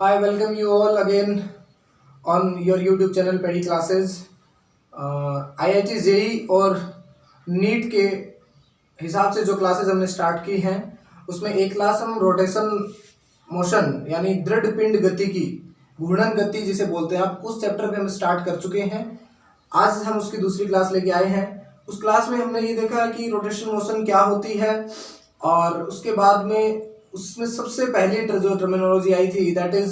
Hi, welcome you all again on your YouTube channel पेडी classes. IIT JEE और NEET के हिसाब से जो क्लासेस हमने स्टार्ट की हैं उसमें एक क्लास हम रोटेशन मोशन यानी दृढ़ पिंड गति की घूर्णन गति जिसे बोलते हैं आप, उस चैप्टर पे हम स्टार्ट कर चुके हैं। आज हम उसकी दूसरी क्लास लेके आए हैं। उस क्लास में हमने ये देखा कि रोटेशन मोशन क्या होती है और उसके बाद में उसमें सबसे पहली जो टर्मिनोलॉजी आई थी दैट इज,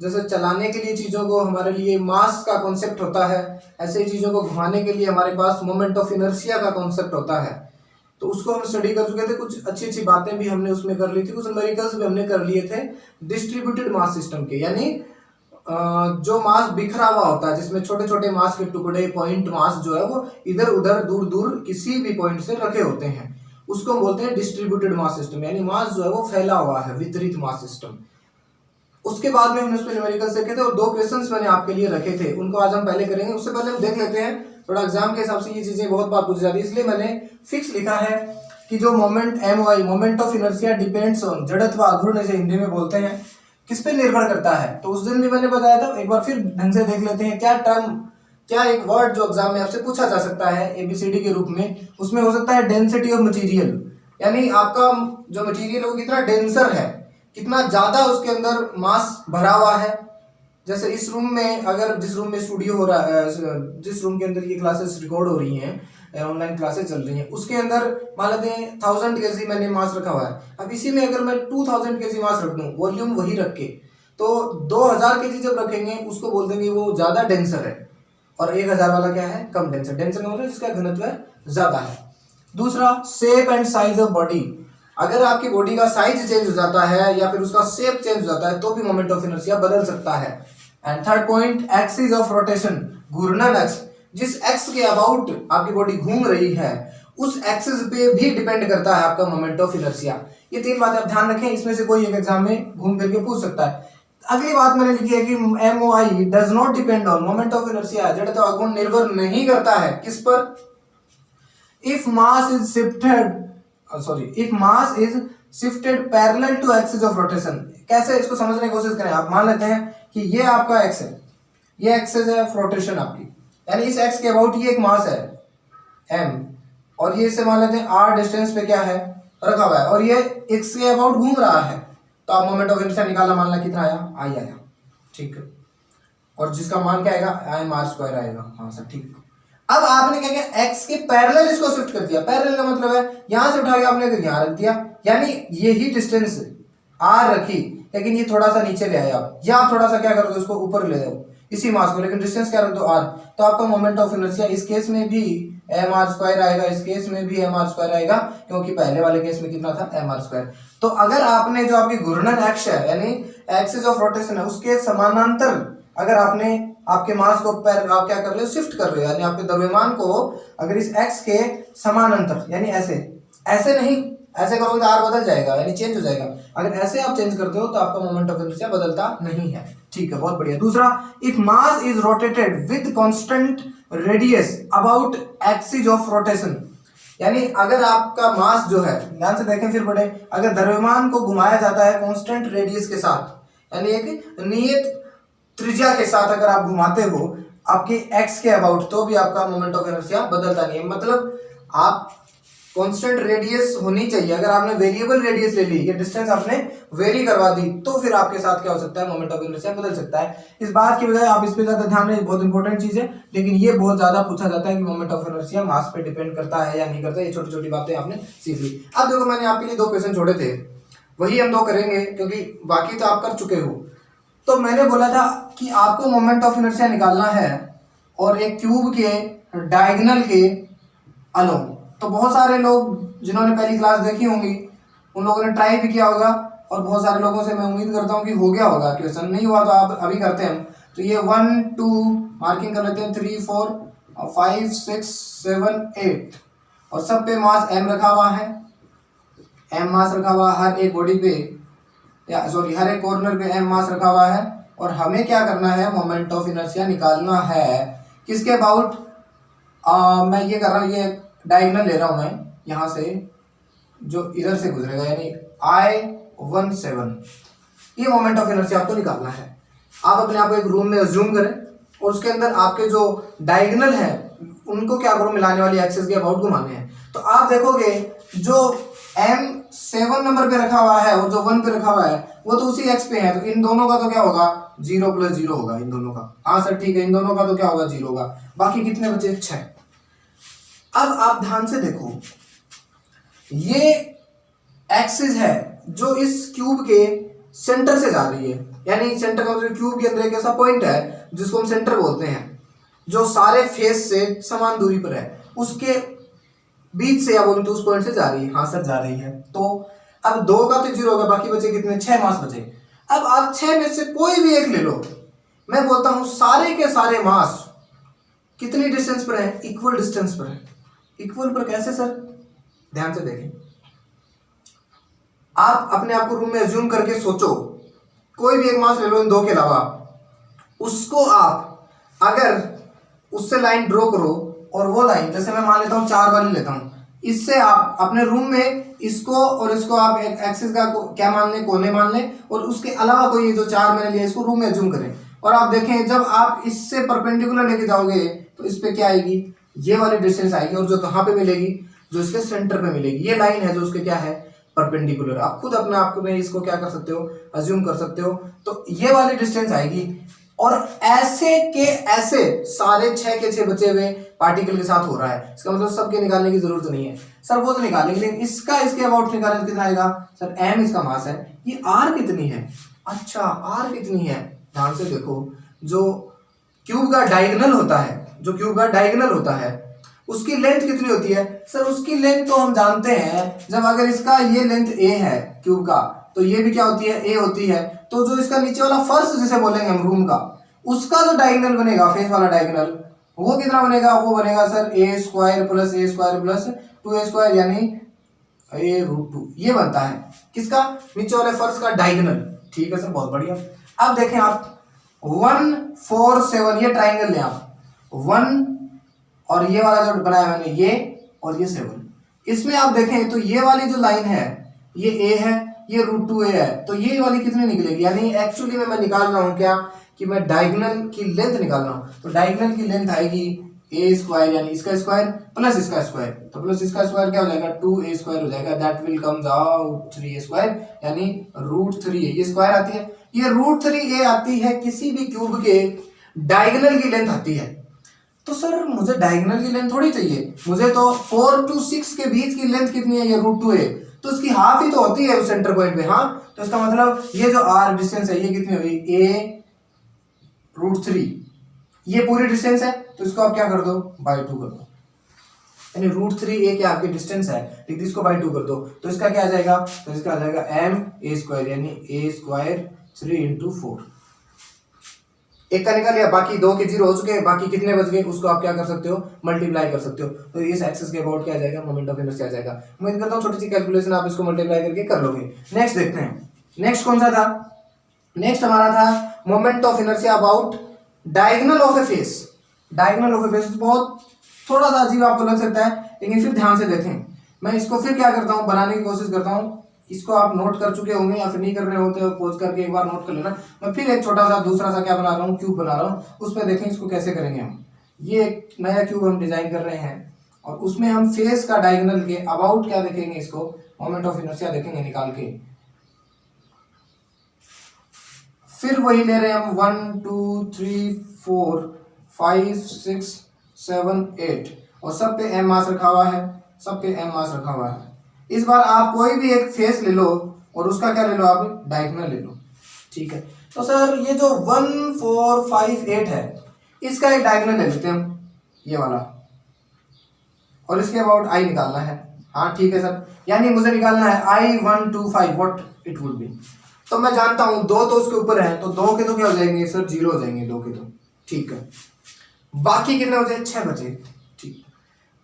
जैसे चलाने के लिए चीज़ों को हमारे लिए मास का कॉन्सेप्ट होता है, ऐसे ही चीज़ों को घुमाने के लिए हमारे पास मोमेंट ऑफ इनर्शिया का कॉन्सेप्ट होता है। तो उसको हम स्टडी कर चुके थे, कुछ अच्छी अच्छी बातें भी हमने उसमें कर ली थी, कुछ न्यूमेरिकल्स भी हमने कर लिए थे डिस्ट्रीब्यूटेड मास सिस्टम के, यानी जो मास बिखरा हुआ होता है जिसमें छोटे छोटे मास के टुकड़े पॉइंट मास जो है वो इधर उधर दूर दूर किसी भी पॉइंट से रखे होते हैं, उसको हम बोलते हैं डिस्ट्रीब्यूटेड मास सिस्टम, यानी मास जो है वो फैला हुआ है, वितरित मास सिस्टम। उसके बाद में हमने उस पर न्यूमेरिकल्स देखे थे और दो क्वेश्चंस मैंने आपके लिए रखे थे, उनको आज हम पहले करेंगे। उससे पहले हम देख लेते हैं, थोड़ा एग्जाम के हिसाब से ये चीजें बहुत बार पूछी जाती है, इसलिए मैंने फिक्स लिखा है कि जो moment MOI moment of inertia depends on, जड़त्व आघूर्ण इसे हिंदी में बोलते हैं, किस पे निर्भर करता है। तो उस दिन भी मैंने बताया था, एक बार फिर ढंग से देख लेते हैं क्या टर्म, क्या एक वर्ड जो एग्जाम में आपसे पूछा जा सकता है ABCD के रूप में। उसमें हो सकता है डेंसिटी ऑफ मटेरियल, यानी आपका जो मटेरियल है वो कितना डेंसर है, कितना ज्यादा उसके अंदर मास भरा हुआ है। जैसे इस रूम में, अगर जिस रूम में स्टूडियो हो रहा है, जिस रूम के अंदर ये क्लासेस रिकॉर्ड हो रही हैं, ऑनलाइन क्लासेस चल रही हैं, उसके अंदर मान लेते हैं 1000 kg मैंने मास रखा हुआ है। अब इसी में अगर मैं 2000 kg मास रख दूं, वॉल्यूम वही रख के, तो 2000 kg जब रखेंगे उसको बोल देंगे वो ज्यादा डेंसर है, और 1000 वाला क्या है, कम डेंसर। डेंसर का मतलब जिसका घनत्व ज्यादा है। दूसरा, shape and size of body, अगर आपकी बॉडी का साइज चेंज हो जाता है या फिर उसका शेप चेंज हो जाता है तो भी मोमेंट ऑफ इनर्शिया बदल सकता है। And third point, axis of rotation, घूर्णन अक्ष, जिस एक्स के अबाउट आपकी बॉडी घूम रही है उस एक्सिस पे भी डिपेंड करता है आपका मोमेंट ऑफ इनर्शिया। ये तीन बातें आप ध्यान रखें, इसमें से कोई एक एग्जाम में घूम करके पूछ सकता है। अगली बात मैंने लिखी है कि MOI does not depend on moment of inertia, जड़त्व आघूर्ण निर्भर नहीं करता है किस पर, if mass is shifted parallel to axis of rotation। कैसे इसको समझने की कोशिश करें। आप मान लेते हैं कि ये आपका एक्स है, ये एक्सिस है ऑफ रोटेशन आपकी, यानी इस एक्स के अबाउट ये एक मास है m, और ये इसे मान लेते हैं r डिस्टेंस पे क्या है, रखा हुआ है, और ये x के अबाउट घूम रहा है। तो आप मोमेंट ऑफ इनर्शिया निकालना, मानना कितना आया, I आया, ठीक है, और जिसका मान क्या आएगा, mr² आएगा। हाँ सर, ठीक। अब आपने क्या किया, एक्स के पैरेलल इसको शिफ्ट कर दिया। पैरेलल का मतलब है यहां से उठा के आपने यहां रख दिया, यानी यही डिस्टेंस r रखी, लेकिन ये थोड़ा सा नीचे ले आए आप, या आप थोड़ा सा क्या कर दो, इसको ऊपर ले जाओ इसी मास को, लेकिन डिस्टेंस क्या रख दो, r। तो आपका मोमेंट ऑफ इनर्शिया इस केस में भी mr² आएगा, इस केस में भी mr² आएगा, क्योंकि पहले वाले केस में कितना था, mr²। तो अगर आपने जो आपकी घूर्णन अक्ष है यानी एक्सिस ऑफ रोटेशन है उसके समानांतर अगर आपने आपके मास को आप क्या कर रहे हो, शिफ्ट कर रहे हो, यानी आपके द्रव्यमान को अगर इस एक्स के समानांतर, यानी ऐसे ऐसे नहीं, ऐसे करोगे तो आर बदल जाएगा, यानी चेंज हो जाएगा। अगर ऐसे आप चेंज करते हो तो आपका मोमेंट ऑफ इनर्शिया बदलता नहीं है, ठीक है, बहुत बढ़िया। दूसरा, if mass is rotated with constant radius about axis of rotation, यानी अगर आपका मास जो है, ध्यान से देखें फिर पढ़े, अगर द्रव्यमान को घुमाया जाता है कांस्टेंट रेडियस के साथ, यानी एक नियत त्रिज्या के साथ अगर आप घुमाते हो आपके एक्स के अबाउट, तो भी आपका मोमेंट ऑफ इनर्शिया बदलता नहीं है। मतलब आप कांस्टेंट रेडियस होनी चाहिए, अगर आपने वेरिएबल रेडियस ले ली, ये डिस्टेंस आपने वेरी करवा दी, तो फिर आपके साथ क्या हो सकता है, मोमेंट ऑफ इनर्शिया बदल सकता है। इस बात की बजाय आप इस पे ज्यादा ध्यान दें, बहुत इंपॉर्टेंट चीज है, लेकिन ये बहुत ज्यादा पूछा जाता है कि मोमेंट ऑफ इनर्शिया मास पे डिपेंड करता है या नहीं करता। ये छोटी छोटी बातें आपने सीख ली। अब देखो, मैंने आपके लिए दो क्वेश्चन छोड़े थे, वही हम दो करेंगे, क्योंकि बाकी तो आप कर चुके हो। तो मैंने बोला था कि आपको मोमेंट ऑफ इनर्शिया निकालना है और एक क्यूब के डायगोनल के अलोंग। तो बहुत सारे लोग जिन्होंने पहली क्लास देखी होंगी उन लोगों ने ट्राई भी किया होगा, और बहुत सारे लोगों से मैं उम्मीद करता हूँ कि हो गया होगा। क्वेश्चन नहीं हुआ तो आप अभी करते हैं। तो ये 1 2 मार्किंग कर लेते हैं, 3 4 5 6 7 8, और सब पे मास m रखा हुआ है, m मास रखा हुआ हर एक बॉडी पे, या सॉरी हर एक कॉर्नर पे m मास रखा हुआ है, और हमें क्या करना है, मोमेंट ऑफ इनर्शिया निकालना है किसके अबाउट। मैं ये कर रहा हूँ, ये डायगोनल ले रहा हूँ मैं यहाँ से, जो इधर से गुजरेगा, यानी I17, ये मोमेंट ऑफ इनर्शिया आपको निकालना है। आप अपने आप को एक रूम में अज्यूम करें और उसके अंदर आपके जो डायगोनल है उनको क्या करो, मिलाने वाली एक्सिस के अबाउट घुमाने हैं। तो आप देखोगे जो M7 नंबर पे रखा हुआ है और जो 1 पे रखा हुआ है वो तो उसी एक्स पे है, तो इन दोनों का तो क्या होगा 0 + 0 होगा इन दोनों का। हाँ सर ठीक है, इन दोनों का तो क्या होगा 0 होगा। बाकी कितने बचे 6। अब आप ध्यान से देखो, ये एक्सिस है जो इस क्यूब के सेंटर से जा रही है, यानी सेंटर का मतलब क्यूब के अंदर एक ऐसा पॉइंट है जिसको हम सेंटर बोलते हैं, जो सारे फेस से समान दूरी पर है, उसके बीच से या बोलूं तो उस पॉइंट से जा रही है। हाँ सर जा रही है। तो अब 2 का तो 0 होगा, बाकी बचे कितने 6 मास बचे। अब आप 6 में से कोई भी एक ले लो, मैं बोलता हूं सारे के सारे मास कितनी डिस्टेंस पर है, इक्वल डिस्टेंस पर है। इक्वल पर कैसे सर, ध्यान से देखें, आप अपने आप को रूम में अज्यूम करके सोचो, कोई भी एक मास ले लो इन 2 के अलावा, उसको आप अगर उससे लाइन ड्रॉ करो और वो लाइन जैसे मैं मान लेता हूं 4 वाली लेता हूं, इससे आप अपने रूम में इसको और इसको आप एक एक्सिस का क्या मान लें, कोने मान लें, और उसके अलावा कोई जो 4 मैंने लिया इसको रूम में अज्यूम करें, और आप देखें जब आप इससे परपेंडिकुलर लेके जाओगे तो इस पे क्या आएगी, ये वाली डिस्टेंस आएगी, और जो कहाँ पे मिलेगी, जो इसके सेंटर पे मिलेगी। ये लाइन है जो उसके क्या है परपेंडिकुलर। आप खुद अपने आप में इसको क्या कर सकते हो, अज्यूम कर सकते हो। तो ये वाली डिस्टेंस आएगी, और ऐसे के ऐसे सारे 6 के 6 बचे हुए पार्टिकल के साथ हो रहा है। इसका मतलब सबके निकालने की जरूरत नहीं है सर, वो तो निकालेंगे, लेकिन इसका इसके अबाउट निकालने तो कितना आएगा सर, m इसका मास है। ये r कितनी है, अच्छा r कितनी है, ध्यान से देखो, जो क्यूब का डायगोनल होता है, जो क्यूब का डायगोनल होता है उसकी लेंथ कितनी होती है सर, उसकी लेंथ तो हम जानते हैं, जब अगर इसका ये लेंथ a है क्यूब का, तो ये भी क्या होती है a होती है। तो जो इसका नीचे वाला फर्श जिसे बोलेंगे हम रूम का, उसका जो डायगोनल बनेगा, फेस वाला डायगोनल, वो कितना बनेगा, वो बनेगा सर a² + a² + 2a², यानी a√2। ये बनता है किसका, नीचे वाले फर्श का डायगोनल। ठीक है सर, बहुत बढ़िया। अब देखें आप 1 4 7, ये ट्राइंगल लें आप, 1 और ये वाला जो बनाया मैंने ये, और ये 7, इसमें आप देखें तो ये वाली जो लाइन है ये a है, ये √2a है, तो ये वाली कितनी निकलेगी, यानी एक्चुअली में मैं निकाल रहा हूं क्या कि मैं डायगोनल की लेंथ निकाल रहा हूं। तो डायगोनल की लेंथ आएगी a² यानी इसका स्क्वायर प्लस इसका स्क्वायर, तो प्लस इसका स्क्वायर क्या हो जाएगा 2a² हो जाएगा, that will comes out 3a², यानी √3a। ये स्क्वायर आती है, ये √3a आती है, किसी भी क्यूब के डायगोनल की लेंथ आती है। तो सर मुझे डायगोनल की लेंथ थोड़ी चाहिए, मुझे तो 4 to 6 के बीच की लेंथ कितनी है, ये √2a, तो इसकी हाफ ही तो होती है उस सेंटर पॉइंट पे। हाँ, तो इसका मतलब ये जो r डिस्टेंस है ये कितनी हुई, a√3, ये पूरी डिस्टेंस है, तो इसको आप क्या कर दो /2 कर दो, यानी √3a क्या आपकी डिस्टेंस है, लेकिन इसको /2 कर दो, तो इसका क्या आ जाएगा, तो इसका आ जाएगा ma², यानी a² 3 × 4। एक का निकाल लिया, बाकी 2 के 0 हो चुके हैं, बाकी कितने बच गए उसको आप क्या कर सकते हो, मल्टीप्लाई कर सकते हो। तो इस एक्सिस के अबाउट क्या आ जाएगा, मोमेंट ऑफ इनर्शिया आ जाएगा। उम्मीद करता हूँ छोटी सी कैलकुलेशन आप इसको मल्टीप्लाई करके कर लोगे। नेक्स्ट देखते हैं, नेक्स्ट कौन सा था, नेक्स्ट हमारा था moment of inertia about diagonal of A face. Diagonal of A face बहुत थोड़ा सा अजीब आपको लग सकता है, लेकिन फिर ध्यान से देखें, मैं इसको फिर क्या करता हूँ, बनाने की कोशिश करता हूँ। इसको आप नोट कर चुके होंगे या फिर नहीं कर रहे होते हो, पॉज करके एक बार नोट कर लेना। मैं फिर एक छोटा सा दूसरा सा क्या बना रहा हूँ, क्यूब बना रहा हूँ, उसमें देखें इसको कैसे करेंगे हम। ये एक नया क्यूब हम डिजाइन कर रहे हैं, और उसमें हम फेस का डायगोनल के अबाउट क्या देखेंगे, इसको मोमेंट ऑफ इनर्शिया देखेंगे निकाल के। फिर वही ले रहे हैं हम 1 2 3 4 5 6 7 8, और सब पे m मास रखा हुआ है, सब पे m मास रखा हुआ है। इस बार आप कोई भी एक फेस ले लो और उसका क्या ले लो, आप डायगोनल ले लो। ठीक है, तो सर ये जो 1 4 5 8 है, इसका एक डायगोनल ले लेते हैं हम, ये वाला, और इसके अबाउट i निकालना है। हाँ ठीक है सर, यानी मुझे निकालना है i 1 2 5 what it would be. तो मैं जानता हूं 2 तो उसके ऊपर है, तो 2 के तो क्या हो जाएंगे सर, 0 हो जाएंगे 2 के तो। ठीक है, बाकी कितने बचे, 6 बचे। ठीक,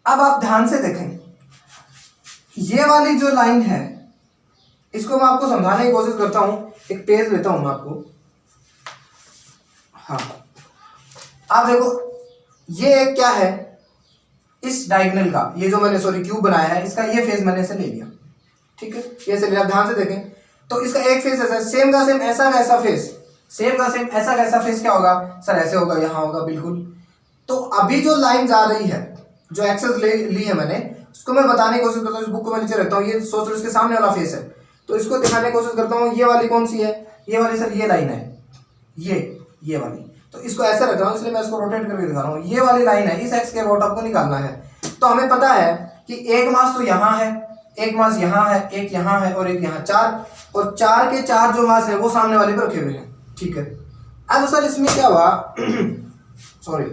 अब आप ध्यान से देखें, ये वाली जो लाइन है इसको मैं आपको समझाने की कोशिश करता हूं। एक पेज लेता हूं मैं आपको। हाँ, आप देखो ये एक क्या है, इस डायगोनल का, ये जो मैंने क्यूब बनाया है, इसका ये फेस मैंने ऐसे ले लिया। ठीक है, ये ऐसे लिया। ध्यान से देखें, तो इसका एक फेस ऐसा, सेम का सेम ऐसा का ऐसा फेस, सेम का सेम ऐसा का ऐसा फेस क्या होगा सर, ऐसे होगा, यहाँ होगा बिल्कुल। तो अभी जो लाइन जा रही है, जो एक्सेस ली है मैंने, उसको मैं बताने की कोशिश करता हूँ। इस बुक को मैं नीचे रखता हूँ, ये सोच लो इसके सामने वाला फेस है, तो इसको दिखाने की कोशिश करता हूँ। ये वाली कौन सी है, ये वाली सर ये लाइन है, ये वाली। तो इसको ऐसा रख रहा हूँ, इसलिए मैं इसको रोटेट करके दिखा रहा हूँ। ये वाली लाइन है, इस एक्स के अबाउट आपको निकालना है। तो हमें पता है कि एक मास तो यहाँ है, एक मास यहाँ है, एक यहाँ है और एक यहाँ, 4, और 4 के 4 जो मास है वो सामने वाले पे रखे हुए हैं, ठीक है। अब सर इसमें क्या हुआ सॉरी,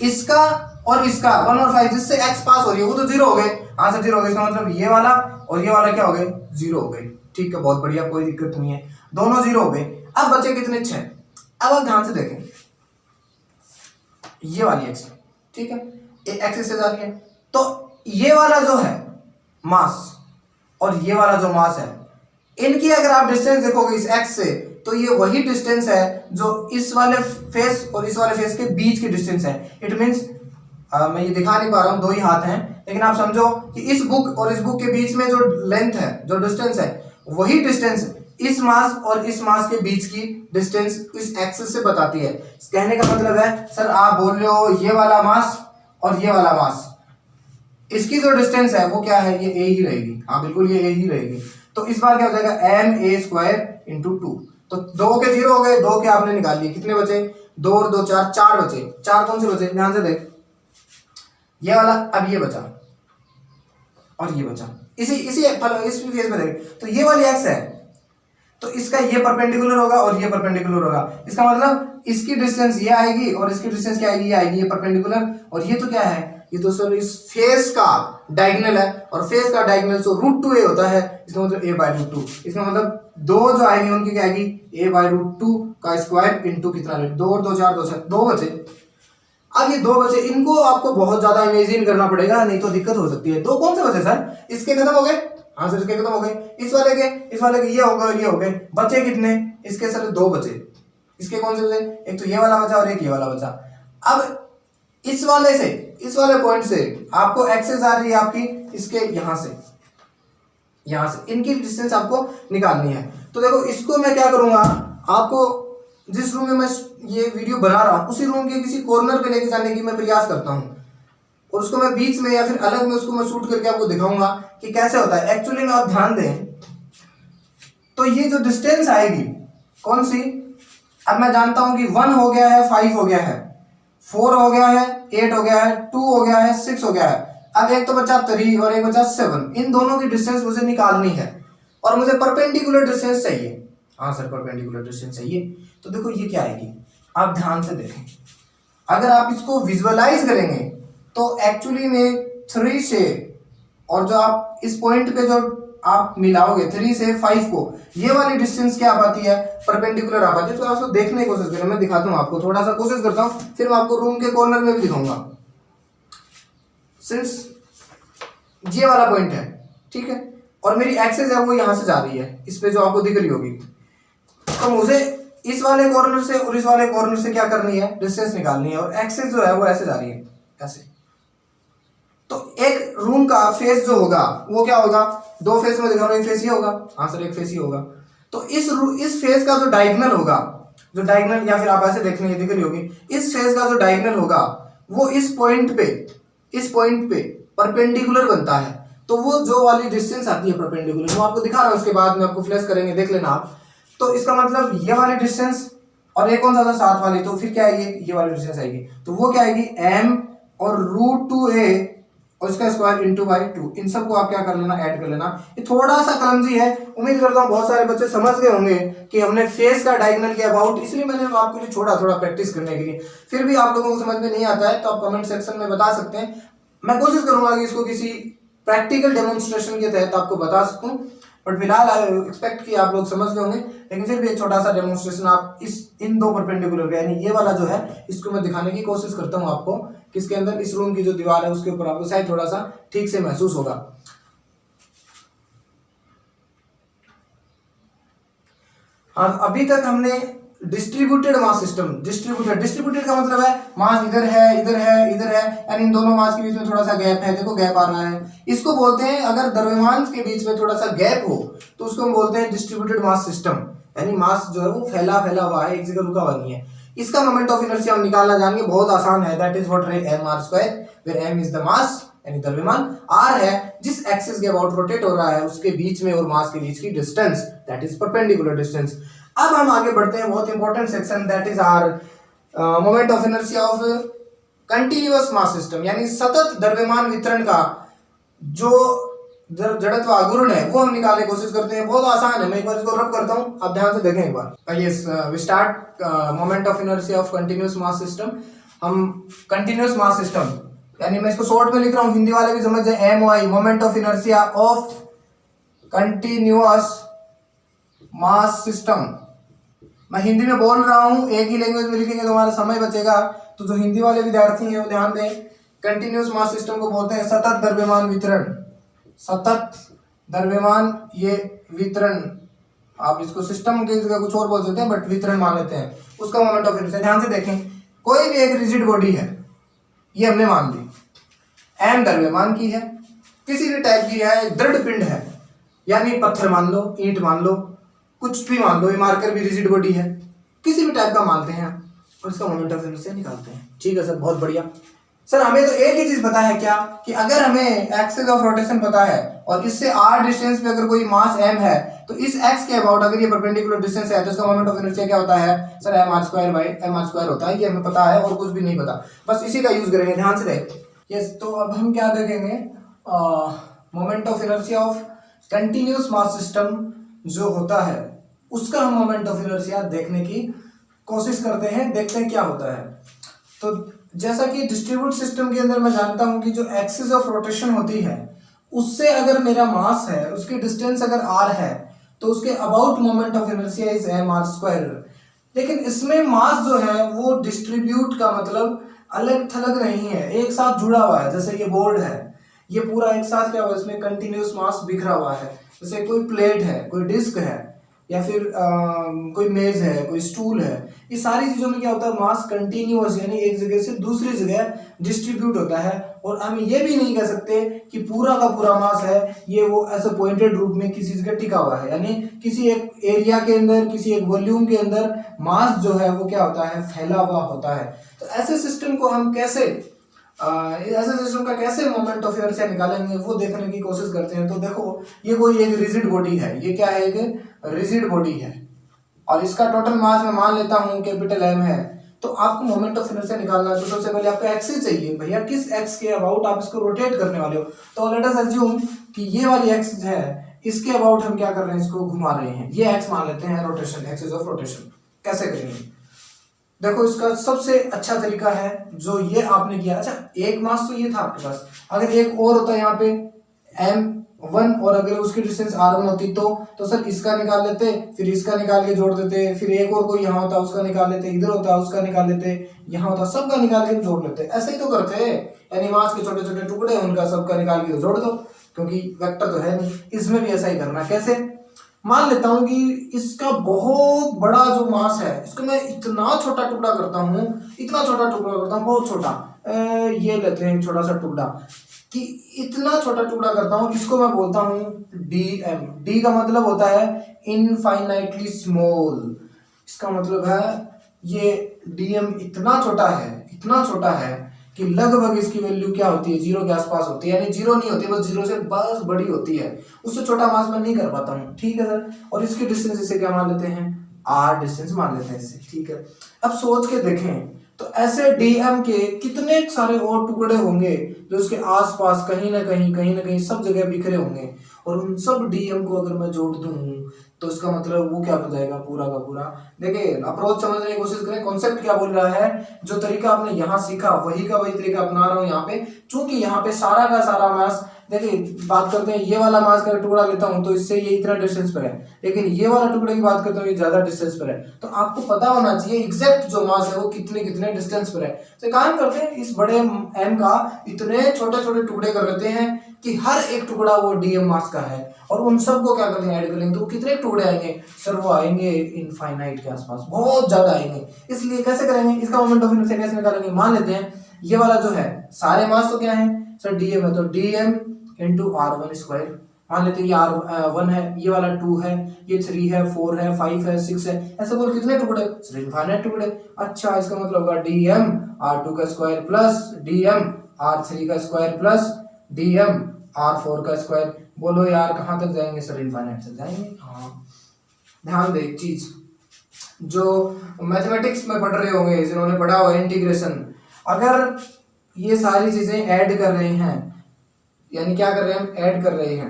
इसका और इसका 1 और 5 जिससे x पास हो रही है वो तो 0 हो गए, हाँ सर 0 हो गए। इसका मतलब ये वाला और ये वाला क्या हो गए, 0 हो गए, ठीक है, बहुत बढ़िया, कोई दिक्कत नहीं है, दोनों 0 हो गए। अब बचे कितने, 6। अब आप ध्यान से देखें, ये वाली x, ठीक है, ये x से जा रही है, तो ये वाला जो है मास और ये वाला जो मास है, इनकी अगर आप डिस्टेंस देखोगे इस x से, तो ये वही डिस्टेंस है जो इस वाले फेस और इस वाले फेस के बीच की डिस्टेंस है। इट मींस मैं ये दिखा नहीं पा रहा हूँ, 2 ही हाथ हैं, लेकिन आप समझो कि इस बुक और इस बुक के बीच में जो लेंथ है, जो डिस्टेंस है, वही डिस्टेंस इस मास और इस मास के बीच की डिस्टेंस इस एक्सिस से बताती है। कहने का मतलब है सर, आप बोल रहे हो ये वाला मास और ये वाला मास, इसकी जो डिस्टेंस है वो क्या है, ये a ही रहेगी, हाँ बिल्कुल ये a ही रहेगी। तो इस बार क्या हो जाएगा, ma² इंटू 2। तो 2 के 0 हो गए, 2 के आपने निकाल लिए, कितने बचे, 2 और 2 4, 4 बचे। 4 कौन से बचे, ध्यान से देख, ये वाला, अब ये बचा और ये बचा, इस फेस में देख, तो ये वाली एक्स है, तो इसका ये परपेंडिकुलर होगा और ये परपेंडिकुलर होगा। इसका मतलब इसकी डिस्टेंस ये आएगी और इसकी डिस्टेंस क्या आएगी, ये आएगी, ये परपेंडिकुलर, और ये तो क्या है, ये तो सर इस फेस का डायगोनल है, और फेस का डायगोनल तो √2a होता है, इसका मतलब a/√2। इसका मतलब 2 जो आएगी उनकी क्या आएगी, a/√2 का स्क्वायर इंटू कितना, 2 और 2 4, 2 6, 2 बचे। अब ये 2 बचे, इनको आपको बहुत ज्यादा इमेजिन करना पड़ेगा, नहीं तो दिक्कत हो सकती है। 2 कौन से बचे सर, इसके खत्म हो गए, हाँ सर इसके खत्म हो गए, इस वाले के ये हो गए, ये हो गए, बचे कितने, इसके सर 2 बचे। इसके कौन से बचे, एक तो ये वाला बचा और एक ये वाला बचा। अब इस वाले से, इस वाले पॉइंट से आपको एक्सेस आ रही है आपकी इसके यहां से, इनकी डिस्टेंस आपको निकालनी है। तो देखो इसको मैं क्या करूंगा, आपको जिस रूम में मैं ये वीडियो बना रहा हूं उसी रूम के किसी कॉर्नर पे लेके जाने की मैं प्रयास करता हूं, और उसको मैं बीच में या फिर अलग में उसको मैं शूट करके आपको दिखाऊंगा कि कैसे होता है एक्चुअली में। आप ध्यान दें, तो ये जो डिस्टेंस आएगी कौन सी, अब मैं जानता हूं कि 1 हो गया है, 5 हो गया है, 4 हो गया है, 8 हो गया है, 2 हो गया है, 6 हो गया है। अब एक तो बचा 3 और एक बचा 7, इन दोनों की डिस्टेंस मुझे निकालनी है और मुझे परपेंडिकुलर डिस्टेंस चाहिए। हाँ सर परपेंडिकुलर डिस्टेंस चाहिए, तो देखो ये क्या आएगी, आप ध्यान से देखें, अगर आप इसको विजुअलाइज करेंगे तो एक्चुअली में 3 से, और जो आप इस पॉइंट पे जो आप मिलाओगे 3 से 5 को, ये वाली डिस्टेंस क्या आ पाती है, परपेंडिकुलर आ पाती है। तो आप उसको देखने की कोशिश करें, मैं दिखाता हूँ आपको, थोड़ा सा कोशिश करता हूँ, फिर मैं आपको रूम के कॉर्नर में भी दिखाऊंगा। सिंस ये वाला पॉइंट है, ठीक है, और मेरी एक्सेस है वो यहां से जा रही है, इस पे जो आपको दिख रही होगी, तो मुझे इस वाले कॉर्नर से और इस वाले कॉर्नर से क्या करनी है, डिस्टेंस निकालनी है, और एक्सेस जो है वो ऐसे जा रही है, ऐसे। तो एक रूम का फेस जो होगा वो क्या होगा, 2 फेस में दिखा रहा हूं, एक फेस ही होगा, हाँ सर एक फेस ही होगा। तो इस फेस का जो डायगोनल होगा, जो डायगोनल, या फिर आप ऐसे देखने दिख रही होगी, इस फेस का जो डायगोनल होगा वो इस पॉइंट पे परपेंडिकुलर बनता है। तो वो जो वाली डिस्टेंस आती है परपेंडिकुलर, वो आपको दिखा रहा हूं, उसके बाद में आपको फ्लैश करेंगे, देख लेना आप। तो इसका मतलब ये वाली डिस्टेंस और एक कौन सा था, 7 वाली, तो फिर क्या आएगी, ये वाली डिस्टेंस आएगी, तो वो क्या आएगी, m और √2a और इसका स्क्वायर इंटू बाई 2, इन सबको आप क्या कर लेना, ऐड कर लेना। ये थोड़ा सा क्लमजी है, उम्मीद करता हूँ बहुत सारे बच्चे समझ गए होंगे कि हमने फेस का डायगोनल के अबाउट, इसलिए मैंने आपके लिए छोड़ा थोड़ा प्रैक्टिस करने के लिए। फिर भी आप लोगों को समझ में नहीं आता है तो आप कमेंट सेक्शन में बता सकते हैं, मैं कोशिश करूंगा कि इसको किसी प्रैक्टिकल डेमोन्स्ट्रेशन के तहत आपको बता सकूं। बट फिलहाल एक्सपेक्ट कि आप लोग समझ गए होंगे, लेकिन फिर भी एक छोटा सा डेमोन्स्ट्रेशन आप इन 2 परपेंडिकुलर, यानी ये वाला जो है, इसको मैं दिखाने की कोशिश करता हूं आपको, किसके अंदर, इस रूम की जो दीवार है उसके ऊपर आपको शायद थोड़ा सा ठीक से महसूस होगा। हाँ, अभी तक हमने डिस्ट्रीब्यूटेड मास सिस्टम, डिस्ट्रीब्यूटेड का मतलब है मास इधर है इधर है इधर है, यानी इन दोनों मास के बीच में थोड़ा सा गैप है, देखो गैप आ रहा है, इसको बोलते हैं, अगर द्रव्यमान के बीच में थोड़ा सा गैप हो तो उसको हम बोलते हैं डिस्ट्रीब्यूटेड मास सिस्टम, यानी मास जो है वो फैला फैला हुआ है, एक जगह रुका हुआ नहीं है। इसका मोमेंट ऑफ इनर्शिया हम निकालना जानेंगे, बहुत आसान है, that is what mr2, where m is the mass यानी द्रव्यमान, r है जिस एक्सिस के अबाउट रोटेट हो रहा है उसके बीच में और मास के बीच की distance, that is perpendicular distance. अब हम आगे बढ़ते हैं, बहुत important section, that is our moment of inertia of continuous mass system, यानी सतत द्रव्यमान वितरण का जो जड़त्व आघूर्ण है वो हम निकालने की कोशिश करते हैं। बहुत आसान है, मैं एक बार इसको रब करता हूं, आप ध्यान से देखें एक बार। Yes, we start moment of inertia of continuous mass system. हम कंटिन्यूअस मास सिस्टम, यानी मैं इसको शॉर्ट में लिख रहा हूं, हिंदी वाले भी समझ जाए, MOI, moment of inertia of continuous mass system. मैं हिंदी में बोल रहा हूं, एक ही लैंग्वेज में लिखेंगे तो हमारा समय बचेगा, तो जो हिंदी वाले विद्यार्थी हैं वो ध्यान दें। कंटिन्यूअस मास सिस्टम को बोलते हैं सतत द्रव्यमान वितरण, सतत द्रव्यमान ये वितरण, आप इसको सिस्टम की जगह कुछ और बोल सकते हैं बट वितरण मान लेते हैं, उसका मोमेंट ऑफ इनर्शिया। ध्यान से देखें, कोई भी एक रिजिड बॉडी है, ये हमने मान ली, m द्रव्यमान की है, किसी भी टाइप की है, दृढ़ पिंड है, यानी पत्थर मान लो, ईंट मान लो, कुछ भी मान लो, ये मार्कर भी रिजिड बॉडी है, किसी भी टाइप का मानते हैं और इसका मोमेंट ऑफ इनर्शिया निकालते हैं। ठीक है सर, बहुत बढ़िया। सर हमें तो एक ही चीज पता है क्या, कि अगर हमें एक्सिस ऑफ रोटेशन पता है और इससे r डिस्टेंस पे अगर कोई मास m है तो इस x के अबाउट अगर ये परपेंडिकुलर डिस्टेंस है तो इसका मोमेंट ऑफ इनर्शिया क्या होता है सर, mr2 होता है, ये हमें पता है और कुछ भी नहीं पता, बस इसी का यूज करेंगे, ध्यान से देखें। यस, तो अब हम क्या देखेंगे, moment of inertia of continuous mass system जो होता है उसका हम मोमेंट ऑफ इनर्शिया देखने की कोशिश करते हैं, देखते हैं क्या होता है। तो जैसा कि डिस्ट्रीब्यूट सिस्टम के अंदर मैं जानता हूं कि जो एक्सिस ऑफ रोटेशन होती है उससे अगर मेरा मास है, उसकी डिस्टेंस अगर r है तो उसके about moment of inertia is mr2। लेकिन इसमें मास जो है वो डिस्ट्रीब्यूट का मतलब अलग थलग नहीं है, एक साथ जुड़ा हुआ है। जैसे ये बोर्ड है, ये पूरा एक साथ क्या हुआ, इसमें कंटिन्यूअस मास बिखरा हुआ है। जैसे कोई प्लेट है, कोई डिस्क है, या फिर कोई मेज है, कोई स्टूल है, ये सारी चीजों में क्या होता है, मास कंटिन्यूअस यानी एक जगह से दूसरी जगह डिस्ट्रीब्यूट होता है। और हम ये भी नहीं कह सकते कि पूरा का पूरा मास है ये वो ऐसे पॉइंटेड रूप में किसी जगह टिका हुआ है, यानी किसी एक एरिया के अंदर, किसी एक वॉल्यूम के अंदर मास जो है वो क्या होता है, फैला हुआ होता है। तो ऐसे सिस्टम को हम कैसे ऐसे सिस्टम का कैसे मोमेंट ऑफ इनर्शिया निकालेंगे वो देखने की कोशिश करते हैं। तो देखो, ये कोई एक रिजिड बॉडी है, ये क्या है, एक रिजिड बॉडी है और इसका टोटल मास मैं मान लेता हूं कैपिटल M है। तो आपको मोमेंट ऑफ इनर्शिया निकालना है तो सबसे पहले आपको एक्सिस चाहिए, भैया किस एक्स के अबाउट आप इसको रोटेट करने वाले हो। तो लेट अस अज्यूम कि ये वाली एक्सिस है, इसके अबाउट हम क्या कर रहे हैं, इसको घुमा रहे हैं, ये एक्स मान लेते हैं रोटेशन, एक्सिस ऑफ रोटेशन। कैसे करेंगे, देखो इसका सबसे अच्छा तरीका है जो ये आपने किया। अच्छा, एक मास तो ये था आपके पास, अगर एक और होता यहाँ पे m1 और अगर उसकी डिस्टेंस r1 होती तो सर इसका निकाल लेते, फिर इसका निकाल के जोड़ देते, फिर एक और कोई यहाँ होता उसका निकाल लेते, इधर होता उसका निकाल लेते, यहाँ होता सबका निकाल के जोड़ लेते। ऐसे ही तो करते हैं, यानी मास के छोटे छोटे टुकड़े उनका सबका निकाल के जोड़ दो, क्योंकि वेक्टर तो है नहीं। इसमें भी ऐसा ही करना। कैसे, मान लेता हूं कि इसका बहुत बड़ा जो मास है इसको मैं इतना छोटा टुकड़ा करता हूं, इतना छोटा टुकड़ा करता हूं, बहुत छोटा, ये लेते हैं छोटा सा टुकड़ा, कि इतना छोटा टुकड़ा करता हूं, इसको मैं बोलता हूं dm। d का मतलब होता है इनफाइनाइटली स्मॉल, इसका मतलब है ये dm इतना छोटा है, इतना छोटा है कि लगभग इसकी वैल्यू क्या होती है, 0 के आसपास होती है, यानी 0 नहीं होती, बस 0 से बस बड़ी होती है, उससे छोटा मास मैं नहीं कर पाता हूँ। ठीक है सर, और इसकी डिस्टेंस इसे क्या मान लेते हैं, r डिस्टेंस मान लेते हैं इसे। ठीक है, अब सोच के देखें तो ऐसे dm के कितने सारे और टुकड़े होंगे जो उसके आसपास कहीं ना कहीं सब जगह बिखरे होंगे, और उन सब dm को अगर मैं जोड़ दूं तो इसका मतलब वो क्या बन जाएगा, पूरा का पूरा। देखिए, अप्रोच समझने की कोशिश करें, कॉन्सेप्ट क्या बोल रहा है, जो तरीका आपने यहाँ सीखा वही का वही तरीका अपना रहा हूँ यहाँ पे। चूंकि यहाँ पे सारा का सारा मास देखिए बात करते हैं, ये वाला मास का टुकड़ा लेता हूं तो इससे ये इतना डिस्टेंस पर है, लेकिन ये वाला टुकड़े की बात करता हूँ ये ज्यादा डिस्टेंस पर है। तो आपको पता होना चाहिए एग्जैक्ट जो मास है वो कितने कितने डिस्टेंस पर है। तो काम करते हैं, इस बड़े एम का इतने छोटे छोटे टुकड़े कर लेते हैं कि हर एक टुकड़ा वो डीएम मास का है, और उन सबको क्या करते हैं ऐड कर लेंगे, तो कितने टुकड़े आएंगे सर, वो आएंगे इनफाइनाइट के आसपास, बहुत ज्यादा आएंगे। इसलिए कैसे करेंगे, इसका मोमेंट ऑफ इनर्शिया कैसे निकालेंगे, मान लेते हैं ये वाला जो है सारे मास तो क्या है सर डीएम है, तो DM into R one square, मान लेते हैं ये आर वन है, ये वाला 2 है, ये 3 है, 4 है, 5 है, 6 है, ऐसे बोल कितने टुकड़े सर इनफाइनाइट टुकड़े। अच्छा इसका मतलब होगा डीएम आर टू का square plus DM R three का square plus DM R four का स्क्वायर। बोलो यार कहाँ तक जाएंगे सर, इनफाइनाइट तक जाएंगे। हाँ ध्यान दे, एक चीज जो मैथमेटिक्स में पढ़ रहे होंगे, जिन्होंने पढ़ा हो इंटीग्रेशन, अगर ये सारी चीजें ऐड कर रहे हैं, यानी क्या कर रहे हैं हम, ऐड कर रहे हैं,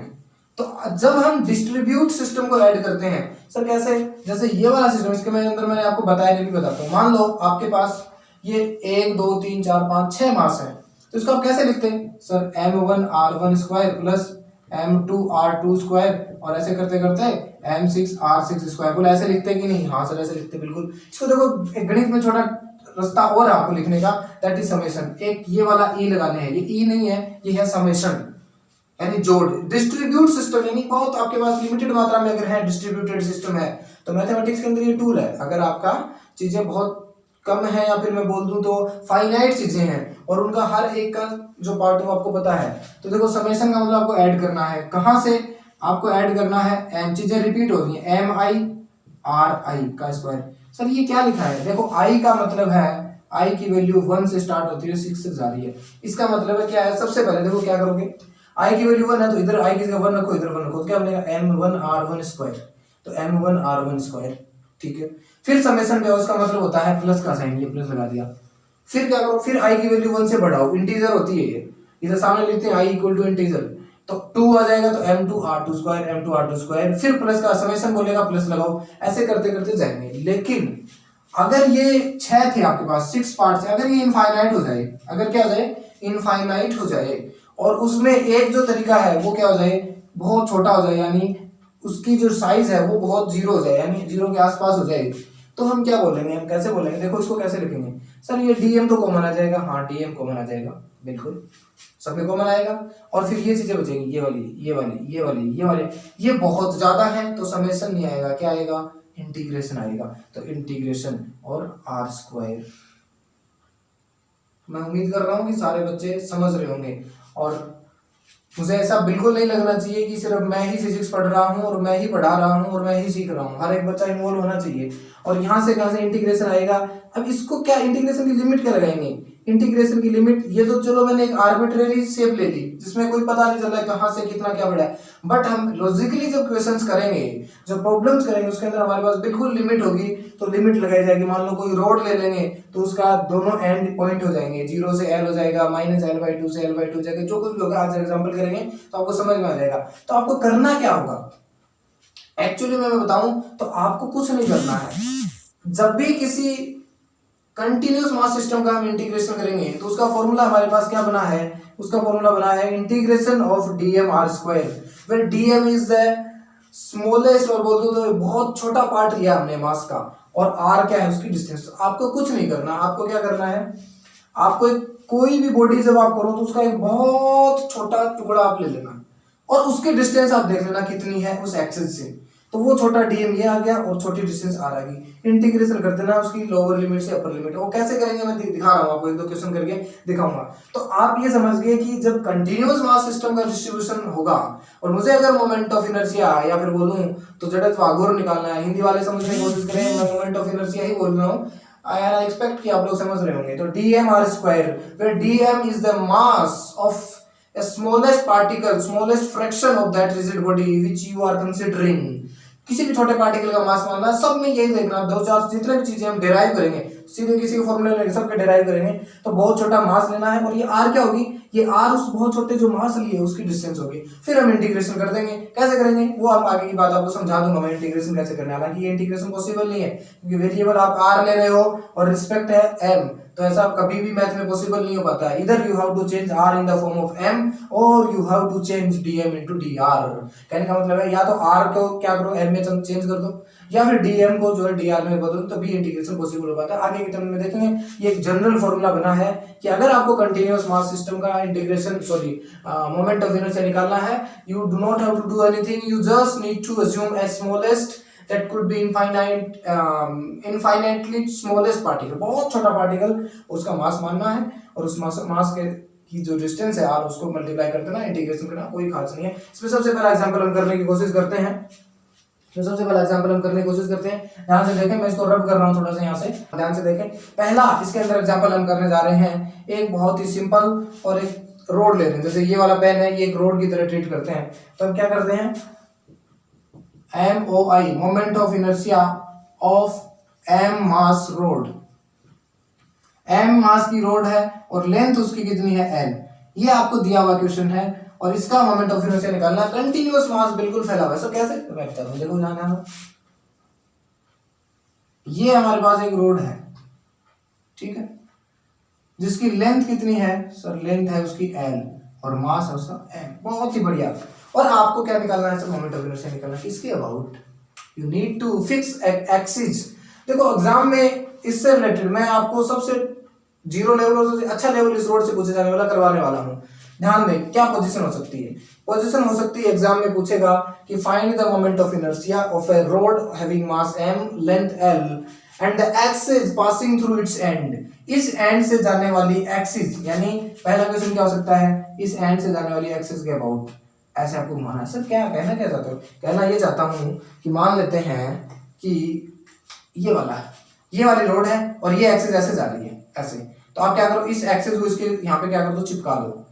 तो जब हम डिस्ट्रीब्यूट सिस्टम को ऐड करते हैं सर कैसे, जैसे ये वाला सिस्टम, इसके अंदर मैंने आपको बताया नहीं, भी बताता हूँ। मान लो आपके पास ये 1 2 3 4 5 6 मास है, तो इसको आप कैसे लिखते हैं sir, m1 r1 square plus m2 r2 square, और ऐसे करते करते m6 r6 स्क्वायर। बोले ऐसे लिखते हैं कि नहीं, हाँ सर ऐसे लिखते हैं बिल्कुल। इसको देखो एक गणित में छोटा रास्ता और है आपको लिखने का, दैट इज समेशन। एक ये वाला ई लगाने हैं, ये ई नहीं है, ये है समेशन, यानी जोड़। डिस्ट्रीब्यूट सिस्टम यानी बहुत आपके पास लिमिटेड मात्रा में अगर है, डिस्ट्रीब्यूटेड सिस्टम है, तो मैथमेटिक्स के अंदर ये टूल है। अगर आपका चीजें बहुत कम है, या फिर मैं बोल दूं तो फाइनाइट चीजें हैं, और उनका हर एक का जो पार्ट है वो आपको पता है, तो देखो समेशन का मतलब आपको ऐड करना है। कहां से आपको ऐड करना है, एम चीजें रिपीट हो रही है, एम आई आर आई का स्क्वायर। सर ये क्या लिखा है, देखो आई का मतलब है, आई की वैल्यू 1 से स्टार्ट होती है, 6 से जा रही है। इसका मतलब है क्या है, सबसे पहले देखो क्या करोगे, आई की वैल्यू 1 है तो इधर आई की जगह 1 रखो, इधर 1 रखो, तो क्या बनेगा m1 r1 स्क्वायर, तो m1 r1 स्क्वायर, ठीक है। फिर समेशन क्या, उसका मतलब होता है प्लस का साइन, ये प्लस लगा दिया। फिर क्या करो, फिर आई की वैल्यू 1 से बढ़ाओ, इंटीजर होती है ये, इधर सामने लिखते हैं आई इक्वल टू इंटीजर, तो 2 आ जाएगा, तो m2 r2 square, m2 r2 square, फिर प्लस का समेशन बोलेगा, प्लस लगाओ, ऐसे करते करते जाएंगे। लेकिन अगर ये 6 थे आपके पास, 6 पार्ट्स, अगर ये इनफाइनाइट हो जाए, अगर क्या हो जाए, इनफाइनाइट हो जाए, और उसमें एक जो तरीका है वो क्या हो जाए, बहुत छोटा हो जाए, यानी उसकी जो साइज है वो बहुत जीरो हो जाए, यानी जीरो के आसपास हो जाए, तो हम क्या बोलेंगे, हम कैसे बोलेंगे, देखो इसको कैसे लिखेंगे सर, ये डीएम तो कॉमन आ जाएगा, हाँ डीएम कॉमन आ जाएगा, बिल्कुल सब में कॉमन आएगा, और फिर ये चीजें बचेंगी, ये वाली ये वाली ये वाली ये वाली, ये बहुत ज्यादा है तो समेशन नहीं आएगा, क्या आएगा, इंटीग्रेशन आएगा, तो इंटीग्रेशन और आर स्क्वायर। मैं उम्मीद कर रहा हूँ कि सारे बच्चे समझ रहे होंगे, और मुझे ऐसा बिल्कुल नहीं लगना चाहिए कि सिर्फ मैं ही फिजिक्स पढ़ रहा हूँ और मैं ही पढ़ा रहा हूँ और मैं ही सीख रहा हूँ, हर एक बच्चा इन्वॉल्व होना चाहिए। और यहाँ से कहाँ से इंटीग्रेशन आएगा, अब इसको क्या इंटीग्रेशन की लिमिट क्या लगाएंगे, इंटीग्रेशन की लिमिट, ये तो चलो मैंने एक आर्बिट्रेरी शेप ले ली जिसमें कोई पता नहीं चल रहा है कहाँ से कितना क्या बढ़ा है, बट हम लॉजिकली जब क्वेश्चंस करेंगे, जो प्रॉब्लम्स करेंगे, उसके अंदर हमारे पास बिल्कुल लिमिट होगी, तो लिमिट लगाई जाएगी। मान लो कोई रोड ले लेंगे तो उसका दोनों एंड पॉइंट हो जाएंगे, 0 से l हो जाएगा, -l/2 से l/2 हो जाएगा, जो कुछ भी होगा, आज एग्जाम्पल करेंगे तो आपको समझ में आ जाएगा। तो आपको करना क्या होगा, एक्चुअली मैं बताऊं तो आपको कुछ नहीं करना है। जब भी किसी कंटिन्यूस मास सिस्टम का हम इंटीग्रेशन करेंगे तो उसका फॉर्मूला हमारे पास क्या बना है, उसका फॉर्मूला बना है integration of DM R square, where DM is the smallest, और बोल दो तो बहुत छोटा पार्ट लिया हमने मास का, और आर क्या है उसकी डिस्टेंस। आपको कुछ नहीं करना, आपको क्या करना है, आपको कोई भी बॉडी जब आप करो तो उसका एक बहुत छोटा टुकड़ा आप ले लेना, और उसकी डिस्टेंस आप देख लेना कितनी है उस एक्सिस से, तो वो छोटा डीएम ये आ गया और छोटी डिस्टेंस आर आ गई। इंटीग्रेशन कर देना उसकी लोअर लिमिट से अपर लिमिट। वो कैसे करेंगे मैं दिखा रहा हूँ आपको, एक दो क्वेश्चन करके दिखाऊंगा। तो आप ये समझ गए कि जब कंटिन्यूअस मास सिस्टम का डिस्ट्रीब्यूशन होगा और मुझे अगर मोमेंट ऑफ इनर्शिया या फिर बोलूं तो जड़त्व आघूर्ण निकालना है, हिंदी वाले समझने की कोशिश करें, मैं मोमेंट ऑफ इनर्शिया ही बोल रहा हूँ, आई एक्सपेक्ट कि आप लोग समझ रहे होंगे। तो DM R square, where DM is the mass of a smallest particle, smallest fraction of that rigid body which you are considering। किसी भी छोटे पार्टिकल का मास मानना, सब में यही देखना, दो चार जितने भी चीजें हम डेराइव करेंगे सीधे किसी के फॉर्मूले लेंगे, सबके डिराइव करेंगे, तो बहुत छोटा मास लेना है और ये r क्या होगी, ये r उस बहुत छोटे जो मास लिए उसकी डिस्टेंस होगी। फिर हम इंटीग्रेशन कर देंगे, कैसे करेंगे वो आप आगे की बात आपको समझा दूंगा मैं इंटीग्रेशन कैसे करना है। हालांकि ये इंटीग्रेशन पॉसिबल नहीं है क्योंकि वेरिएबल आप r ले रहे हो और रिस्पेक्ट है m, तो ऐसा कभी भी मैथ में पॉसिबल नहीं हो पाता है। इधर you have to change r in the form of m और you have to change dm into dr। कहने का मतलब है या तो r को क्या करो m में चेंज कर दो या फिर dm को जो है dr में बदलो, तभी इंटीग्रेशन पॉसिबल हो पाता है। आगे के टर्म में देखेंगे ये एक जनरल फॉर्मूला बना है कि अगर आपको कंटीन्यूअस मास सिस्टम का इंटीग्रेशन मोमेंट ऑफ इनर्शिया निकालना है, you do not have to do anything, you just need to assume as smallest that could be infinitely smallest particle, बहुत छोटा पार्टिकल उसका मास मानना है और उस मास के की जो डिस्टेंस है r उसको मल्टीप्लाई कर देना, इंटीग्रेशन करना, कोई खास नहीं है। इसमें सबसे पहला एग्जांपल हम करने की कोशिश करते हैं, ध्यान से देखें, मैं इसको रब कर रहा हूँ थोड़ा सा, यहाँ से ध्यान से देखें। पहला इसके अंदर एग्जांपल हम करने जा रहे हैं एक बहुत ही सिंपल और एक रोड ले रहे हैं, जैसे ये वाला पेन है, ये एक रोड की तरह ट्रीट करते हैं। तो हम क्या करते हैं, MOI moment of inertia of m mass road, m मास की रोड है और लेंथ उसकी कितनी है l, ये आपको दिया हुआ क्वेश्चन है और इसका मोमेंट ऑफ इनर्शिया निकालना है। कंटिन्यूअस मास बिल्कुल फैला हुआ है, सो कैसे मैं बता रहा हूं, देखो जाना, ये हमारे पास एक रोड है, ठीक है, जिसकी लेंथ कितनी है सर, लेंथ है उसकी l और मास है उसका m, बहुत ही बढ़िया। और आपको क्या निकालना है सर, मोमेंट ऑफ इनर्शिया निकालना है। किसके about, you need to fix axis. देखो एग्जाम में इससे रिलेटेड मैं आपको सबसे जीरो लेवल और सबसे अच्छा लेवल इस रोड से पूछे जाने वाला करवाने वाला हूँ। ध्यान दें क्या पोजीशन हो सकती है, पोजीशन हो सकती है एग्जाम में पूछेगा कि find the moment of inertia of a road having mass m, length l and the axis passing through it's and. इस एंड से जाने वाली एक्सिस, यानी पहला क्वेश्चन क्या हो सकता है, इस एंड से जाने वाली एक्सिस के अबाउट, ऐसे आपको घुमाना है। सर क्या कहना क्या चाहते हो, कहना ये चाहता हूं कि मान लेते हैं कि ये वाली रोड है और ये एक्सिस ऐसे जा रही है ऐसे, तो आप क्या करो, इस एक्सिस को इसके यहाँ पे क्या कर दो, चिपका दो,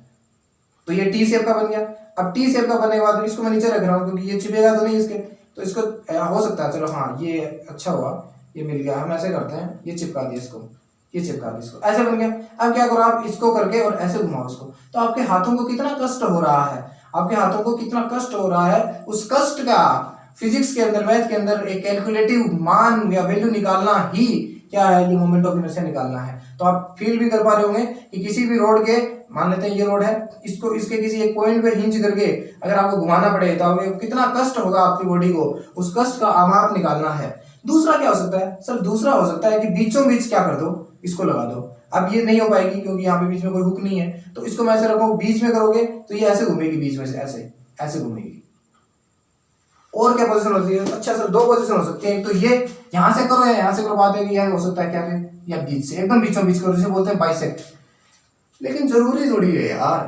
तो ये टी शेप का बन गया। अब टी शेप का बनने के बाद इसको मैं नीचे रख रहा हूँ क्योंकि ये चिपेगा तो नहीं इसके, तो इसको हो सकता है, चलो हाँ ये अच्छा हुआ, ये मिल गया। हम ऐसे करते हैं, ये चिपका दिया इसको, ये चिपका दिया इसको, ऐसे बन गया। अब क्या करो, आप इसको करके और ऐसे घुमाओ इसको, तो आपके हाथों को कितना कष्ट हो रहा है, आपके हाथों को कितना कष्ट हो रहा है, उस कष्ट का फिजिक्स के अंदर, मैथ के अंदर एक कैलकुलेटिव मान या वैल्यू निकालना ही क्या है, ये मोमेंट ऑफ इनर्शिया निकालना है। तो आप फील भी कर पा रहे होंगे कि किसी भी रोड के, मान लेते हैं ये रोड है, इसको इसके किसी एक पॉइंट पे हिंज करके अगर आपको घुमाना पड़े तो आपको कितना कष्ट होगा आपकी बॉडी को, उस कष्ट का आमाप निकालना है। दूसरा क्या हो सकता है सर, दूसरा हो सकता है कि बीचों बीच क्या कर दो, इसको लगा दो। अब ये नहीं हो पाएगी क्योंकि यहाँ पे बीच में कोई हुक नहीं है, तो इसको मैं ऐसे रखूँ, बीच में करोगे तो ये ऐसे घूमेगी, बीच में से ऐसे ऐसे घूमेगी। और क्या पोजीशन होती है, अच्छा सर दो पोजीशन हो सकती है, एक तो ये यहाँ से करो या यहाँ से करो, बात है कि यह हो सकता है क्या है, या बीच से, एकदम बीचों बीच करो, जिसे बोलते हैं बाइसेक्ट। लेकिन जरूरी थोड़ी है यार,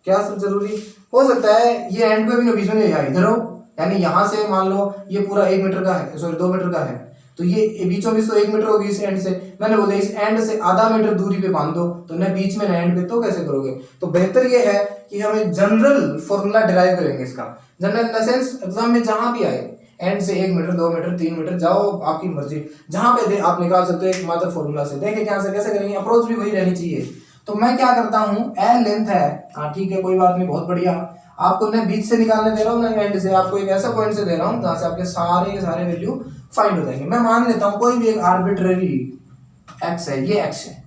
क्या सर जरूरी हो सकता है ये एंड पे भी ना बीच में या इधर हो, यानी यहाँ से मान लो ये पूरा 1 मीटर का है, सॉरी 2 मीटर का है, तो ये बीचों बीच तो 1 मीटर होगी इस एंड से, मैंने बोला इस एंड से आधा मीटर दूरी पे बांध दो, तो न बीच में न एंड पे, तो कैसे करोगे। तो बेहतर ये है कि हम एक जनरल फॉर्मूला डिराइव करेंगे इसका, general in the sense exam में जहां भी आए एंड से 1 मीटर 2 मीटर 3 मीटर जाओ, आपकी मर्जी, जहां पे दे आप निकाल सकते हो एक मात्र फॉर्मूला से। देखें क्या से कैसे करेंगे, अप्रोच भी वही रहनी चाहिए। तो मैं क्या करता हूँ, एल लेंथ है, हाँ ठीक है कोई बात नहीं, बहुत बढ़िया, आपको मैं बीच से निकालने दे रहा हूँ ना एंड से, आपको एक ऐसा पॉइंट से दे रहा हूँ जहां से आपके सारे वैल्यू फाइंड हो जाएंगे। मैं मान लेता हूँ कोई भी एक आर्बिट्रेरी एक्स है, ये एक्स है,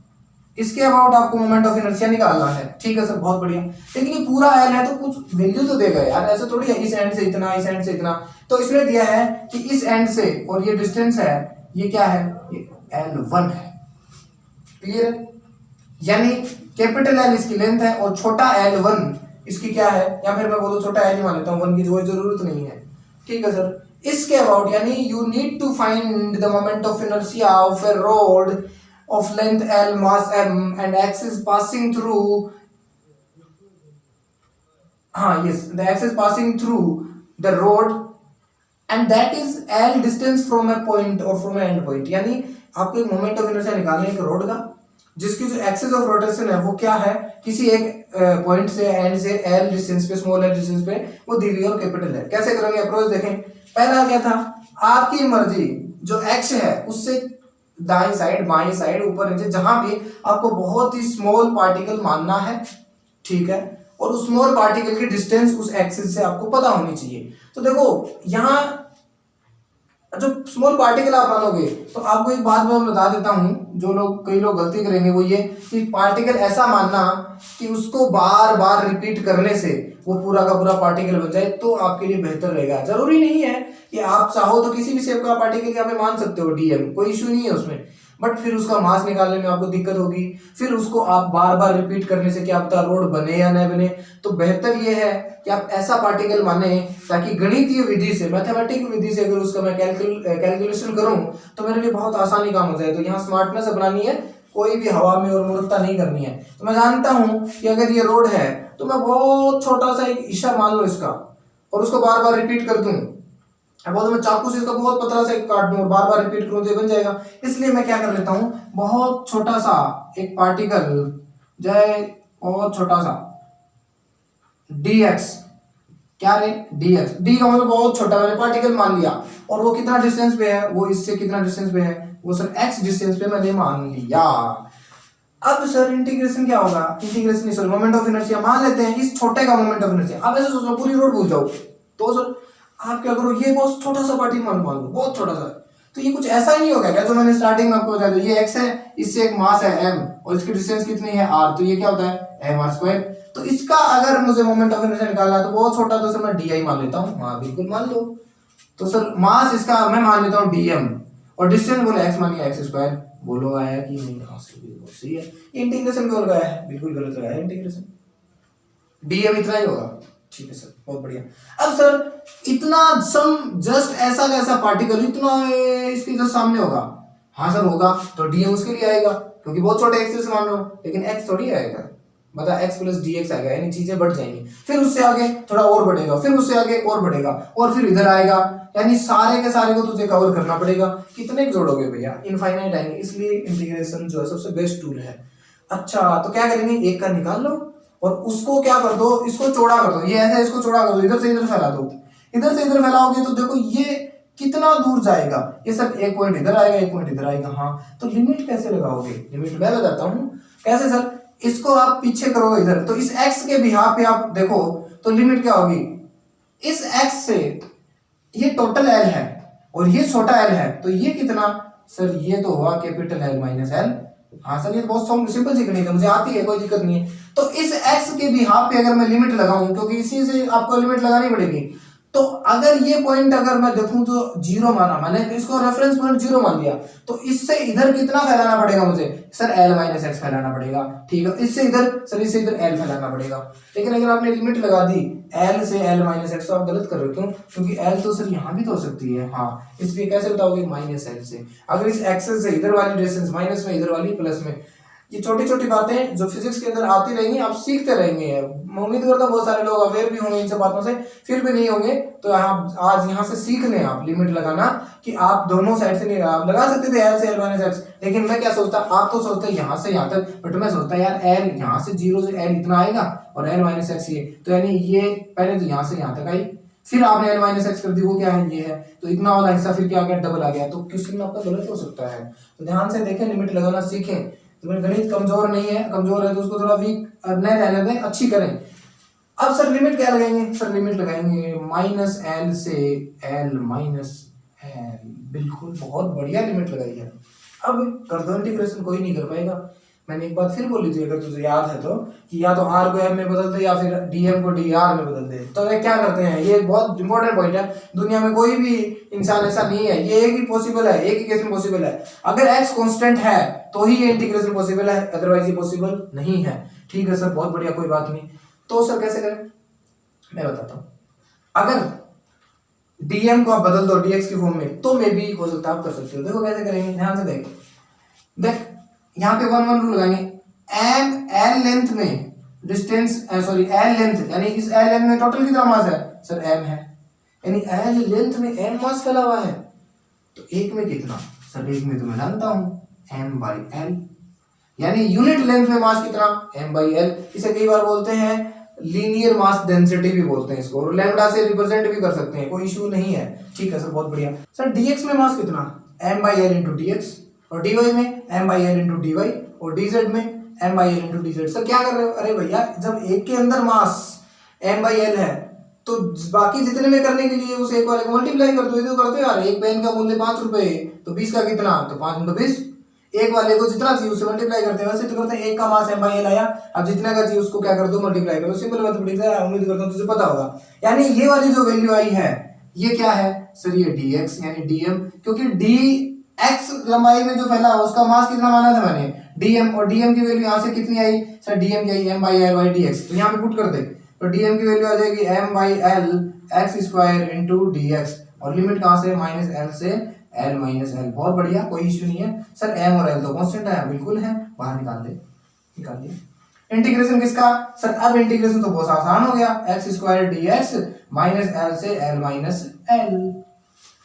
इसके अबाउट आपको मोमेंट ऑफ इनर्शिया निकालना है, ठीक है सर बहुत बढ़िया। लेकिन ये पूरा एल है तो कुछ वैल्यू तो देगा यार, ऐसे थोड़ी है इस एंड से इतना, इस एंड से इतना, तो इसमें दिया है कि इस एंड से और ये डिस्टेंस है, ये क्या है, ये L1 है, क्लियर है, यानी कैपिटल L इसकी लेंथ है और छोटा L1 इसकी क्या है, या फिर मैं बोलूं छोटा L ही मान लेता हूं, 1 की कोई जरूरत नहीं है, ठीक है सर। इसके अबाउट यानी you need to find the moment of inertia of a rod of length L, mass m and axis passing through, yes, the axis passing through the road and that is L distance from a point or from an end point। यानी आपको एक moment of inertia निकालना है एक road का, जिसकी जो axis of rotation है वो क्या है, किसी एक पॉइंट से एंड से L डिस्टेंस पे, स्मॉल L डिस्टेंस पे वो दी हुई और कैपिटल है। कैसे करेंगे अप्रोच, देखें पहला क्या था, आपकी मर्जी जो x है उससे दाई साइड, बाई साइड, ऊपर नीचे, जहां भी आपको बहुत ही स्मॉल पार्टिकल मानना है, ठीक है, और उस स्मॉल पार्टिकल की डिस्टेंस उस एक्सिस से आपको पता होनी चाहिए। तो देखो यहाँ जो स्मॉल पार्टिकल आप मानोगे, तो आपको एक बात मैं बता देता हूं, जो लोग कई लोग गलती करेंगे वो ये कि पार्टिकल ऐसा मानना कि उसको बार बार रिपीट करने से वो पूरा का पूरा पार्टिकल बन जाए, तो आपके लिए बेहतर रहेगा। जरूरी नहीं है कि आप चाहो तो किसी भी शेप का पार्टिकल यहाँ पे मान सकते हो डीएम, कोई इशू नहीं है उसमें, बट फिर उसका मास निकालने में आपको दिक्कत होगी, फिर उसको आप बार बार रिपीट करने से क्या पता रोड बने या नहीं बने। तो बेहतर ये है कि आप ऐसा पार्टिकल माने ताकि गणितीय विधि से, मैथमेटिक विधि से अगर उसका मैं कैलकुलेशन करूं तो मेरे लिए बहुत आसानी काम हो जाए। तो यहाँ स्मार्टनेस अपनानी है, कोई भी हवा में और मूर्खता नहीं करनी है। तो मैं जानता हूं कि अगर ये रोड है तो मैं बहुत छोटा सा एक हिस्सा मान लो इसका और उसको बार बार रिपीट कर दूं, बहुत मैं चाकू से इसका बहुत पतला सा एक काट दूं और बार बार रिपीट करूं तो ये बन जाएगा। इसलिए मैं क्या कर लेता हूं, बहुत छोटा सा एक पार्टिकल, जय बहुत छोटा सा dx, क्या रे dx, d का मतलब बहुत छोटा, मैंने पार्टिकल मान लिया और वो कितना डिस्टेंस पे है, वो इससे कितना डिस्टेंस पे है, वो सर x डिस्टेंस पे मैंने मान लिया। अब सर इंटीग्रेशन क्या होगा, integration sorry moment of inertia मान लेते हैं इस छोटे का मोमेंट ऑफ इनर्शिया। अब ऐसे सोचो पूरी रोड भूल जाओ, तो सर आप क्या करो, ये बहुत छोटा सा पार्टिकल मान लो, बहुत छोटा सा, तो ये कुछ ऐसा ही नहीं होगा क्या जो मैंने स्टार्टिंग में आपको बताया था, ये x है, इससे एक मास है m और इसकी डिस्टेंस कितनी है r, तो ये क्या होता है mr²। तो इसका अगर मुझे मोमेंट ऑफ इनर्शिया निकालना है तो बहुत छोटा, तो सर मैं di मान लेता हूँ, हाँ बिल्कुल मान लो। तो सर मास इसका मैं मान लेता हूँ dm और डिस्टेंस बोले x मानिए x², बोलो आया कि नहीं, हाँ सही है। इंटीग्रेशन क्यों लगाया है, बिल्कुल गलत लगाया है इंटीग्रेशन, dm इतना ही होगा, ठीक है सर बहुत बढ़िया। अब सर इतना सम जस्ट ऐसा कैसा पार्टिकल इतना इसके जस्ट सामने होगा, हाँ सर होगा, तो dm उसके लिए आएगा क्योंकि बहुत छोटे एक्स से मान लो, लेकिन x थोड़ी आएगा, बता x प्लस dx आएगा, यानी चीजें बढ़ जाएंगी, फिर उससे आगे थोड़ा और बढ़ेगा, फिर उससे आगे और बढ़ेगा और फिर इधर आएगा, यानी सारे के सारे को तुझे कवर करना पड़ेगा। कितने जोड़ोगे भैया, इनफाइनाइट आएंगे, इसलिए इंटीग्रेशन जो है सबसे बेस्ट टूल है। अच्छा तो क्या करेंगे, एक का निकाल लो और उसको क्या कर दो, इसको चौड़ा कर दो, ये ऐसा इसको चौड़ा कर दो, इधर से इधर फैला दो, इधर से इधर फैलाओगे तो देखो ये कितना दूर जाएगा, ये सब एक पॉइंट इधर आएगा, एक पॉइंट इधर आएगा। हाँ तो लिमिट कैसे लगाओगे, लिमिट मैं बताता हूँ कैसे सर, इसको आप पीछे करोगे इधर, तो इस x के बिहाफ पे आप देखो तो लिमिट क्या होगी, इस x से ये टोटल l है और ये छोटा l है, तो ये कितना सर, ये तो हुआ कैपिटल L माइनस L। हाँ सर ये तो बहुत सिंपल सी गणित है, मुझे आती है, कोई दिक्कत नहीं है। तो इस x के बिहाफ पे अगर मैं लिमिट लगाऊं, क्योंकि इसी से आपको लिमिट लगानी पड़ेगी, तो अगर ये पॉइंट अगर मैं देखूं तो जीरो माना, मैंने इसको रेफरेंस पॉइंट जीरो मान लिया, तो इससे इधर कितना फैलाना पड़ेगा मुझे सर, l माइनस एक्स फैलाना पड़ेगा, ठीक है, इससे इधर सर, इससे इधर l फैलाना पड़ेगा। लेकिन अगर आपने लिमिट लगा दी l से l माइनस एक्स, तो आप गलत कर रहे हो, क्यों, क्योंकि l तो सर यहाँ भी तो हो सकती है, हाँ इसलिए कैसे बताओगे माइनस l से, अगर इस एक्सेस से इधर वाली डिस्टेंस माइनस में, इधर वाली प्लस में, ये छोटी छोटी बातें जो फिजिक्स के अंदर आती रहेंगी, आप सीखते रहेंगे। उम्मीद करता हूँ बहुत सारे लोग अवेयर भी होंगे इन सब बातों से, फिर भी नहीं होंगे तो आज यहाँ से सीख लें आप लिमिट लगाना, कि आप दोनों साइड से नहीं आप लगा सकते थे l से l माइनस एक्स, लेकिन मैं क्या सोचता, आप तो सोचते यहाँ से यहाँ तक, बट मैं सोचता यार l यहाँ से जीरो से l इतना आएगा और l माइनस एक्स ये, तो यानी ये पहले तो यहाँ से यहाँ तक आई, फिर आपने l माइनस एक्स कर दी, वो क्या है ये है, तो इतना वाला हिस्सा फिर क्या आ गया, डबल आ गया, तो क्वेश्चन में आपका गलत हो सकता है। तो ध्यान से देखें, लिमिट लगाना सीखें। तो गणित कमजोर नहीं है, कमजोर है तो उसको थोड़ा वीक नहीं रहने दें, अच्छी करें। अब सर लिमिट क्या लगाएंगे, सर लिमिट लगाएंगे माइनस एल से एल माइनस एल, बिल्कुल बहुत बढ़िया लिमिट लगाई है। अब कर दो इंटीग्रेशन, कोई नहीं कर पाएगा। मैंने एक बात फिर बोली थी, अगर तुझे याद है तो, कि या तो r को m में बदल दे या फिर dm को dr में बदल दे। तो वे क्या करते हैं, ये बहुत इंपॉर्टेंट पॉइंट है, दुनिया में कोई भी इंसान ऐसा नहीं है, ये एक ही पॉसिबल है, एक ही केस में पॉसिबल है, अगर x कांस्टेंट है तो ही ये इंटीग्रेशन पॉसिबल है, अदरवाइज ये पॉसिबल नहीं है। ठीक है सर, बहुत बढ़िया, कोई बात नहीं। तो सर कैसे करें, मैं बताता हूँ। अगर dm को आप बदल दो dx की फॉर्म में, तो मे भी हो सकता है आप कर सकते हो। देखो कैसे करेंगे, ध्यान से देख यहाँ पे 1 रूल लगाएंगे, m l लेंथ में डिस्टेंस, सॉरी l लेंथ, यानी इस l लेंथ में टोटल कितना मास है सर, m है, यानी l लेंथ में m मास फैला हुआ है, तो एक में कितना सर, एक में तो मैं जानता हूँ m/l, यानी यूनिट लेंथ में मास कितना m/l। इसे कई बार बोलते हैं लीनियर मास डेंसिटी भी बोलते हैं इसको, और लैम्डा से रिप्रेजेंट भी कर सकते हैं, कोई इशू नहीं है। ठीक है सर, बहुत बढ़िया। सर dx में मास कितना m/l × dx, और dy में m by L into D Y, और dz में m by L into dz। सर क्या कर रहे हो? अरे भैया जब एक के अंदर मास m बाई एल है तो बाकी जितने में करने के लिए उस एक वाले को मल्टीप्लाई कर दो। ये तो करते हो यार, एक पेन का मूल्य 5 रुपए तो 20 का कितना, तो 5 × 20, एक वाले को जितना चाहिए उससे मल्टीप्लाई करते हैं। वैसे तो करते हैं एक का मास m बाई एल आया, अब जितना का चाहिए उसको क्या कर दो, मल्टीप्लाई करो। सिंपल मैथमेटिक्स है, उम्मीद करता हूं तुझे पता होगा। यानी ये वाली जो वैल्यू आई है ये क्या है सर, ये dx यानी dm, क्योंकि dx लंबाई में जो फैला उसका मास कितना माना था मैंने, dm, और dm की वैल्यू यहाँ से कितनी आई सर, dm की आई m by L by dx। तो यहाँ पे पुट कर दे तो dm की वैल्यू आ जाएगी m by L x square into dx, और लिमिट कहाँ से, -l से l -l। बहुत बढ़िया, कोई इश्यू नहीं है सर। m और l तो कांस्टेंट है, बिल्कुल है, बाहर निकाल दे। इंटीग्रेशन किसका सर, अब इंटीग्रेशन तो बहुत आसान हो गया, एक्स स्क्वायर dx -l से l -l।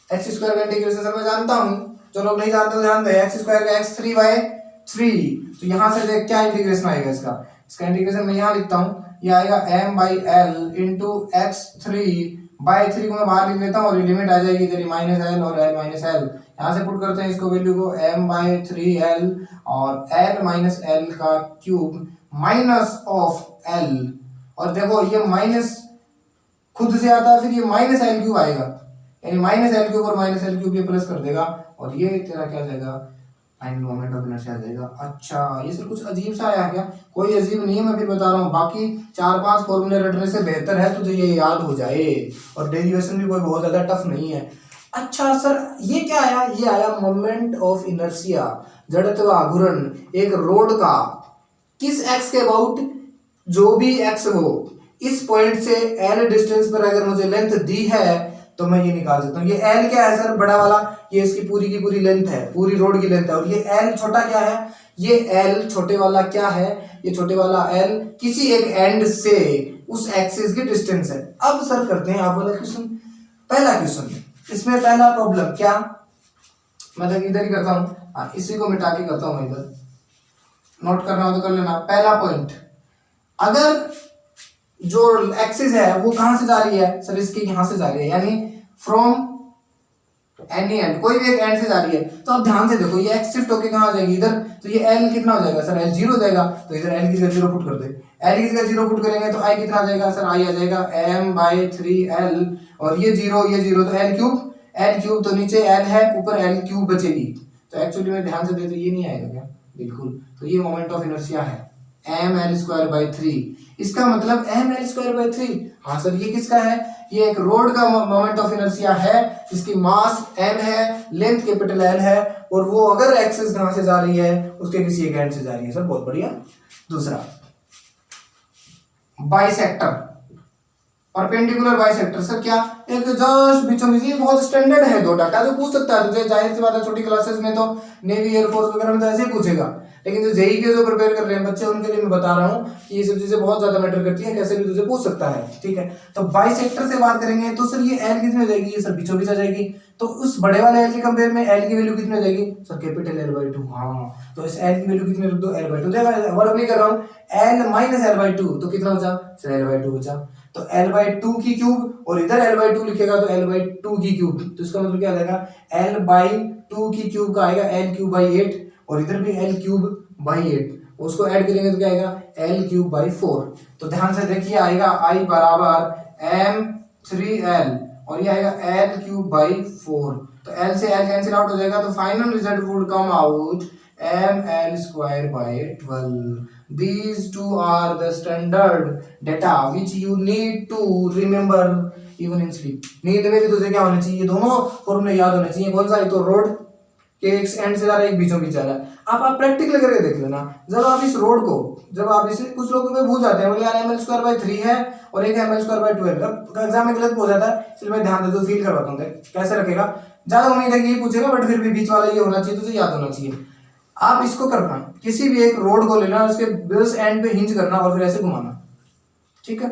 एक्स स्क्वायर का इंटीग्रेशन सर मैं जानता हूँ, जो लोग नहीं जानते तो जानते हैं, एक्स स्क्वायर का x 3/3। तो यहाँ से देख क्या इंटीग्रेशन आएगा इसका इंटीग्रेशन मैं यहाँ लिखता हूँ, ये आएगा m by L into x 3/3 को मैं बाहर लिख लेता हूँ, और लिमिट आ जाएगी तेरी -l और l -l। यहाँ से पुट करते हैं इसको वैल्यू को, m बाई 3l और l -l का क्यूब माइनस ऑफ l, और देखो ये माइनस खुद से आता है, फिर ये -l क्यूब आएगा, यानी -l क्यूब और -l क्यूब ये प्लस कर देगा, और ये तेरा क्या जाएगा, फाइनल मोमेंट ऑफ इनर्शिया जाएगा। अच्छा ये सर कुछ अजीब सा आया क्या, कोई अजीब नहीं है, मैं फिर बता रहा हूँ, बाकी 4-5 फॉर्मूले रटने से बेहतर है तुझे ये याद हो जाए, और डेरिवेशन भी कोई बहुत ज्यादा टफ नहीं है। अच्छा सर ये क्या आया, ये आया मोमेंट ऑफ इनर्शिया, जड़त्व आघूर्ण एक रोड का किस x के अबाउट, जो भी x हो, इस पॉइंट से l डिस्टेंस पर अगर मुझे लेंथ दी है तो मैं ये निकाल सकता हूँ। ये l क्या है सर, बड़ा वाला, ये इसकी पूरी की पूरी लेंथ है, पूरी रोड की लेंथ है, और ये l छोटा क्या है, ये l छोटे वाला क्या है, ये छोटे वाला l किसी एक एंड से उस एक्सिस की डिस्टेंस है। अब सर करते हैं आप वाला क्वेश्चन, पहला क्वेश्चन, इसमें पहला प्रॉब्लम क्या, मतलब इधर ही करता हूँ, इसी को मिटा के करता हूँ, इधर नोट करना हो तो कर लेना। पहला पॉइंट, अगर जो एक्सिस है वो कहां से जा रही है सर, इसके यहां से जा रही है, यानी फ्रॉम एनी एंड, कोई भी एक एंड से जा रही है, तो आप ध्यान से देखो ये एक्स शिफ्ट होके कहां आ जाएगी, इधर, तो ये l कितना हो जाएगा सर, l 0 हो जाएगा, तो इधर l की जगह 0 पुट कर दे, l की जगह 0 पुट करेंगे तो i कितना आ जाएगा सर, i आ जाएगा m बाई 3l, और ये 0 तो l क्यूब, तो नीचे l है, ऊपर l क्यूब बचेगी, तो एक्चुअली में ध्यान से दे तो ये नहीं आएगा क्या, बिल्कुल, तो ये मोमेंट ऑफ इनर्शिया है ml²/3, इसका मतलब ml²/3। हाँ सर ये किसका है, ये एक रोड का मोमेंट ऑफ इनर्शिया है, जिसकी मास m है, लेंथ कैपिटल L है, और वो अगर एक्सिस कहां से जा रही है, उसके किसी एक एंड से जा रही है। सर बहुत बढ़िया। दूसरा, बाइसेक्टर, परपेंडिकुलर बाइसेक्टर, सर क्या, एक जस्ट बीचों बीच, ये बहुत स्टैंडर्ड है, 2 डाटा जो पूछ सकता है तुझे, जाहिर सी बात है, छोटी क्लासेस में तो नेवी एयरफोर्स वगैरह में तो ऐसे ही पूछेगा, लेकिन जो जेई के जो प्रिपेयर कर रहे हैं बच्चे, उनके लिए मैं बता रहा हूँ कि ये सब चीजें बहुत ज्यादा मैटर करती हैं, कैसे भी तुझे पूछ सकता है, ठीक है। तो बाइसेक्टर से बात करेंगे तो सर ये एल कितनी हो जाएगी, ये सर बीचों बीच आ जाएगी, तो उस बड़े वाले एल के कंपेयर में एल की वैल्यू कितनी हो जाएगी सर, कैपिटल L/2। हाँ तो इस एल की वैल्यू कितनी रख दो, L/2, देखो वर्क नहीं कर रहा हूँ, l - L/2, तो कितना बचा सर, L/2 बचा, तो L/2 की क्यूब, और इधर L/2 लिखेगा तो L/2 की क्यूब, तो इसका मतलब क्या आ जाएगा, L/2 की क्यूब का आएगा L³/8, और इधर भी L³/8, उसको ऐड करेंगे तो क्या आएगा, L³/4। तो ध्यान से देखिए आएगा I बराबर m3l, और ये आएगा L³/4, तो L से L कैंसिल आउट हो जाएगा, तो final result would come out ml²/12। These two are the standard data which you need to remember even in sleep। नींद में भी तुझे क्या होना चाहिए, दोनों फॉर्मूले याद होने चाहिए। कौन सा, एक तो रोड के एक एंड से जा रहा है, एक बीचों बीच जा रहा है। आप प्रैक्टिकल करके देख लेना, जब आप इस रोड को, जब आप इसे, कुछ लोग में भूल जाते हैं, बोले यार ml²/3 है और एक ml²/12, अब एग्जाम में गलत हो जाता है, इसलिए मैं ध्यान दे दो, फील करवाता हूँ कैसे रखेगा। ज्यादा उम्मीद है कि ये पूछेगा, बट फिर भी बीच वाला ये होना चाहिए, तुझे याद होना चाहिए। आप इसको करना, किसी भी एक रोड को लेना, उसके बेस एंड पे हिंज करना और फिर ऐसे घुमाना, ठीक है,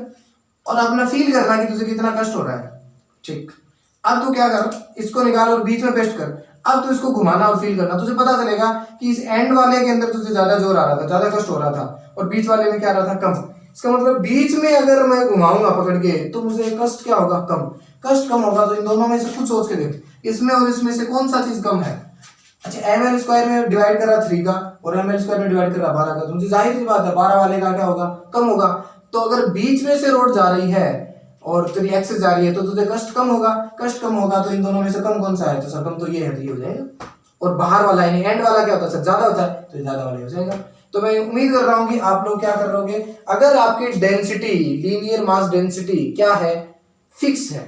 और अपना फील करना कि तुझे कितना कष्ट हो रहा है, ठीक। अब तू क्या कर, इसको निकाल और बीच में पेस्ट कर, अब तू इसको घुमाना और फील करना, तुझे पता चलेगा कि इस एंड वाले के अंदर तुझे ज्यादा जोर आ रहा था, ज्यादा कष्ट हो रहा था, और बीच वाले में क्या आ रहा था, कम। इसका मतलब बीच में अगर मैं घुमाऊंगा पकड़ के तो मुझे कष्ट क्या होगा, कम, कष्ट कम होगा। तो इन दोनों में से कुछ सोच के देख, इसमें और इसमें से कौन सा चीज कम है, अच्छा एम एल स्क्वायर में डिवाइड कर रहा 3 का और एम एल स्क्वायर में डिवाइड कर रहा 12 का, तो मुझे जाहिर सी बात है 12 वाले का क्या होगा, कम होगा। तो अगर बीच में से रोड जा रही है और तेरी एक्सेस जा रही है तो तुझे कष्ट कम होगा, कष्ट कम होगा तो इन दोनों में से कम कौन सा है, तो सर कम तो ये है, तो ये हो जाएगा। और बाहर वाला यानी एंड वाला क्या होता है सर, ज्यादा होता है, तो ये ज्यादा वाला हो जाएगा। तो मैं उम्मीद कर रहा हूं कि आप लोग क्या कर रहे होंगे, अगर आपकी डेंसिटी लीनियर मास डेंसिटी क्या है, फिक्स है।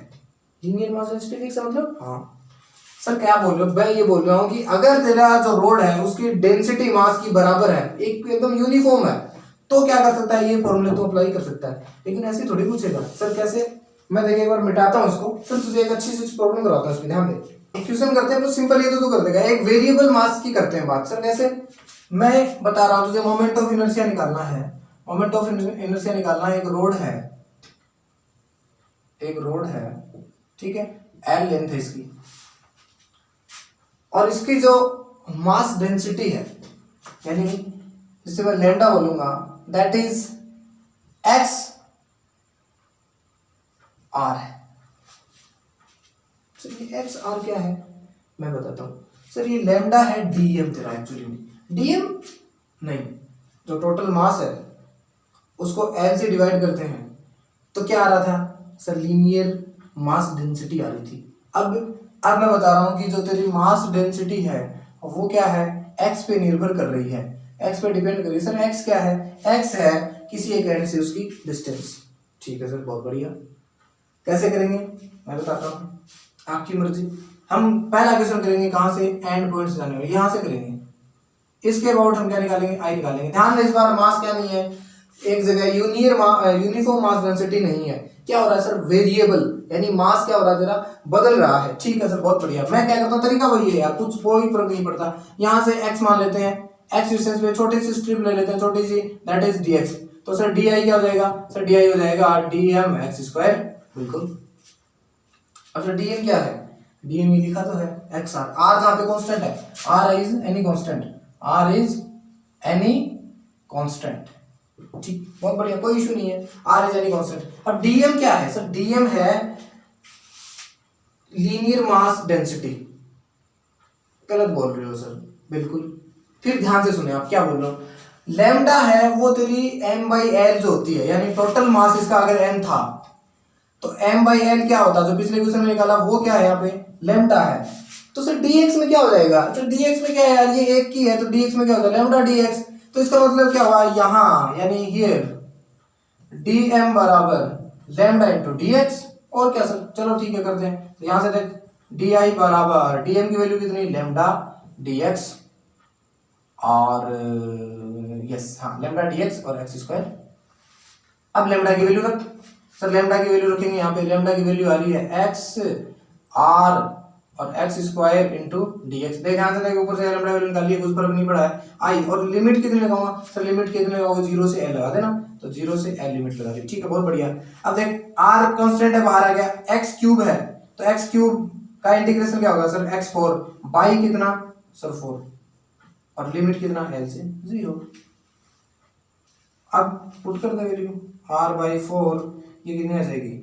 लीनियर मास डेंसिटी फिक्स है मतलब, हाँ सर क्या बोल रहे हो, मैं ये बोल रहा हूँ कि अगर तेरा जो रोड है उसकी डेंसिटी मास की बराबर है, एक एकदम यूनिफॉर्म है, तो क्या कर सकता है, ये फॉर्मूले तो अप्लाई कर सकता है। लेकिन ऐसे थोड़ी पूछेगा सर कैसे, मैं देखिए एक बार मिटाता हूँ इसको, फिर तुझे एक अच्छी सी प्रॉब्लम कराता हूँ, इसमें ध्यान दे। क्वेश्चन करते हैं तो सिंपल ये तो कर देगा, एक वेरिएबल मास की करते हैं बात। सर कैसे, मैं बता रहा हूँ तुझे, मोमेंट ऑफ इनर्शिया निकालना है, मोमेंट ऑफ इनर्शिया निकालना है। एक रोड है, एक रोड है, ठीक है, एल लेंथ है इसकी, और इसकी जो मास डेंसिटी है, यानी जिसे मैं लैम्डा बोलूंगा, दैट इज एक्स आर है। सर ये एक्स आर क्या है, मैं बताता हूं सर, ये लैम्डा है डीएम तेरा, एक्चुअली में डीएम नहीं, जो टोटल मास है उसको एल से डिवाइड करते हैं तो क्या आ रहा था सर, लीनियर मास डेंसिटी आ रही थी। अब मैं बता रहा हूं कि जो तेरी मास डेंसिटी है वो क्या है, एक्स पे निर्भर कर रही है, एक्स पे डिपेंड कर रही है। सर एक्स क्या है, एक्स है किसी एक एंड से उसकी डिस्टेंस। ठीक है सर, बहुत बढ़िया। कैसे करेंगे मैं बताता हूँ, आपकी मर्जी। हम पहला क्वेश्चन करेंगे कहां से, एंड पॉइंट से जाने वाले, यहां से करेंगे। इसके अबाउट हम क्या निकालेंगे, आई निकालेंगे। ध्यान दें इस बार मास क्या नहीं है, एक जगह यूनिफॉर्म मास डेंसिटी नहीं है, क्या हो रहा है सर, वेरिएबल, यानी मास क्या हो रहा है तेरा, बदल रहा है। ठीक है सर, बहुत बढ़िया। मैं क्या करता हूँ, तरीका वही है यार, कुछ कोई फर्क नहीं पड़ता। यहाँ से x मान लेते हैं, x डिस्टेंस पे छोटी सी स्ट्रिप ले लेते हैं, छोटी सी, दैट इज dx। तो सर di क्या हो जाएगा, सर di हो जाएगा dm x स्क्वायर, बिल्कुल। अब सर dm क्या है, dm ये लिखा तो है xr, r जहाँ पे कांस्टेंट है, r is any constant, r is any constant. ठीक, बहुत बढ़िया, कोई इशू नहीं है, r इज एनी कांस्टेंट। अब dm क्या है सर, dm है लीनियर मास डेंसिटी। गलत बोल रहे हो सर, बिल्कुल। फिर ध्यान से सुने आप क्या बोल रहे हो, लैम्डा है वो तेरी m बाई एल जो होती है, यानी टोटल मास इसका अगर m था तो m बाई एल क्या होता, जो पिछले क्वेश्चन में निकाला वो क्या है, यहाँ पे लैम्डा है। तो सर dx में क्या हो जाएगा, तो dx में क्या है यार, ये एक की है तो dx में क्या होगा, लैम्डा dx। तो इसका मतलब क्या हुआ, यहाँ यानी हियर dm बराबर लैम्डा इंटू dx। और क्या सर, चलो ठीक है करते हैं। तो यहां से देख, di बराबर dm की वैल्यू कितनी, लैम्डा dx, और यस हाँ लैम्डा dx और x स्क्वायर। अब लैम्डा की वैल्यू रख सर, लैम्डा की वैल्यू रखेंगे यहाँ पे, लैम्डा की वैल्यू आ रही है x r और x स्क्वायर इंटू dx। देख ध्यान से, देख ऊपर से लैम्डा वैल्यू निकालिए, कुछ फर्क नहीं पड़ा है। आई और लिमिट कितने लगाऊंगा सर, लिमिट कितने लगाओगे, 0 से l लगा देना, तो 0 से l लिमिट लगा दी। ठीक है, बहुत बढ़िया। अब देख r कांस्टेंट है, बाहर आ गया, x क्यूब है तो x क्यूब का इंटीग्रेशन क्या होगा सर, x4 बाई कितना सर 4, और लिमिट कितना l से 0। अब पुट कर दे वैल्यू, r बाई 4 ये कितनी आ जाएगी,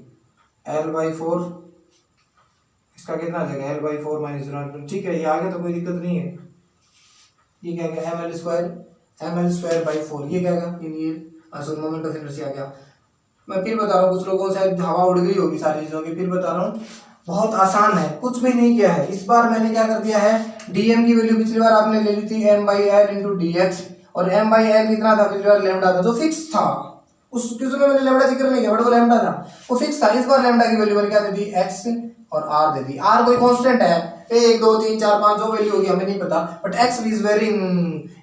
l बाई 4, इसका कितना आ जाएगा, l बाई 4 माइनस 0। ठीक है, ये आ गया तो कोई दिक्कत नहीं है। ये क्या गया, ml स्क्वायर बाई 4, ये क्या गया, linear sorry moment of inertia आ गया। मैं फिर बता रहा हूँ, कुछ लोगों से हवा उड़ गई होगी सारी चीजों की, फिर बता रहा हूँ, बहुत आसान है, कुछ भी नहीं किया है। इस बार मैंने क्या कर दिया है, dm की वैल्यू पिछली बार आपने ले ली थी m by L into dx, और m बाई एल कितना था पिछली बार, लैम्डा था, जो फिक्स था। उस क्वेश्चन में मैंने लैम्डा जिक्र नहीं किया, बट वो लैम्डा था, वो फिक्स था। इस बार लैम्डा की वैल्यू मैंने क्या दे दी, x और r दे दी। r कोई कांस्टेंट है, 1 2 3 4 5 जो वैल्यू होगी हमें नहीं पता, बट x इज वेरिंग,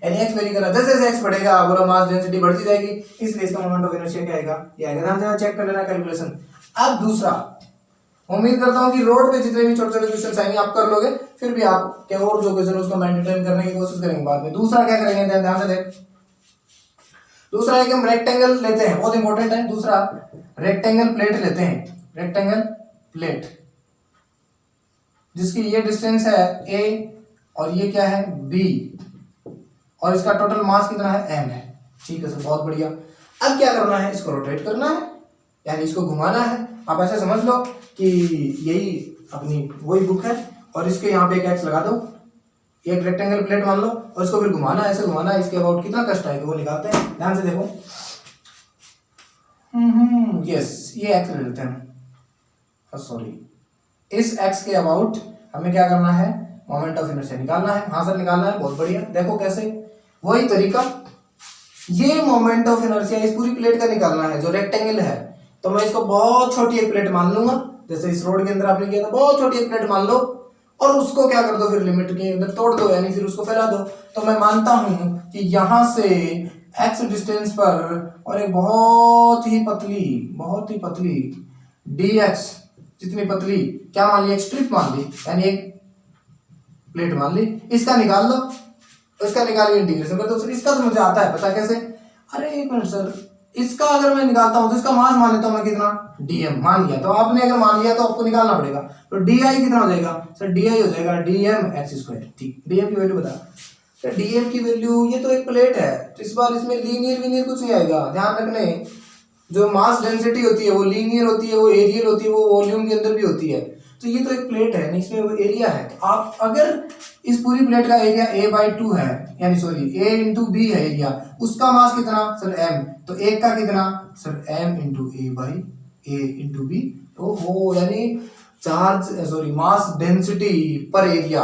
यानी x वेरी कर रहा है, जैसे जैसे x बढ़ेगा पूरा मास डेंसिटी बढ़ती जाएगी, इसलिए इसका मोमेंट ऑफ इनर्शिया क्या आएगा, ये आएगा। ध्यान से चेक कर लेना कैलकुलेशन। अब दूसरा, उम्मीद करता हूं कि रोड पे जितने भी छोटे छोटे क्वेश्चन आएंगे आप कर लोगे, फिर भी आप क्या और जो क्वेश्चन उसको मेंटेन करने की कोशिश करेंगे बाद में। दूसरा क्या करेंगे, ध्यान से देख, दूसरा एक हम रेक्टेंगल लेते हैं, बहुत इंपॉर्टेंट है। दूसरा रेक्टेंगल प्लेट लेते हैं, रेक्टेंगल प्लेट जिसकी ये डिस्टेंस है a और ये क्या है b, और इसका टोटल मास कितना है m है। ठीक है सर, बहुत बढ़िया। अब क्या करना है, इसको रोटेट करना है, यानी इसको घुमाना है। आप ऐसे समझ लो कि यही अपनी वही बुक है, और इसके यहाँ पे एक x लगा दो, ये एक रेक्टेंगल प्लेट मान लो और इसको फिर घुमाना, ऐसे घुमाना, इसके अबाउट कितना कष्ट आएगा वो निकालते हैं, ध्यान से देखो। यस, ये एक्स ले लेते हैं, सॉरी, इस एक्स के अबाउट हमें क्या करना है, मोमेंट ऑफ इनर्शिया निकालना है। हाँ सर निकालना है, बहुत बढ़िया। देखो कैसे, वही तरीका, ये मोमेंट ऑफ इनर्शिया इस पूरी प्लेट का निकालना है जो रेक्टेंगल है। तो मैं इसको बहुत छोटी एक प्लेट मान लूंगा, जैसे इस रोड के अंदर आपने किया था, बहुत छोटी एक प्लेट मान लो और उसको क्या कर दो, फिर लिमिट के अंदर तोड़ दो, यानी फिर उसको फैला दो। तो मैं मानता हूं कि यहां से एक्स डिस्टेंस पर और एक बहुत ही पतली dx जितनी पतली, क्या मान ली, एक स्ट्रिप मान ली, यानी एक प्लेट मान ली, इसका निकाल लो, इसका निकाल के इंटीग्रेशन कर दो। सर इसका तो मुझे आता है, पता कैसे, अरे एक मिनट सर, इसका अगर मैं निकालता हूं तो इसका मास मान लेता हूं मैं कितना, dm मान लिया। तो आपने अगर मान लिया तो आपको निकालना पड़ेगा, तो di कितना हो जाएगा सर, di हो जाएगा dm x स्क्वायर। ठीक, dm की वैल्यू बता सर, dm की वैल्यू, ये तो एक प्लेट है तो इस बार इसमें लीनियर कुछ नहीं आएगा, ध्यान रखने, जो मास डेंसिटी होती है वो लीनियर होती है, वो एरियल होती है, वो वॉल्यूम के अंदर भी होती है। तो ये तो एक प्लेट है, इसमें वो एरिया है। तो आप अगर इस पूरी प्लेट का एरिया a/2 है, यानी सॉरी a इंटू बी है एरिया, उसका मास कितना सर m, तो एक का कितना sir m into a into B. ओहो, यानी चार्ज सॉरी मास डेंसिटी पर एरिया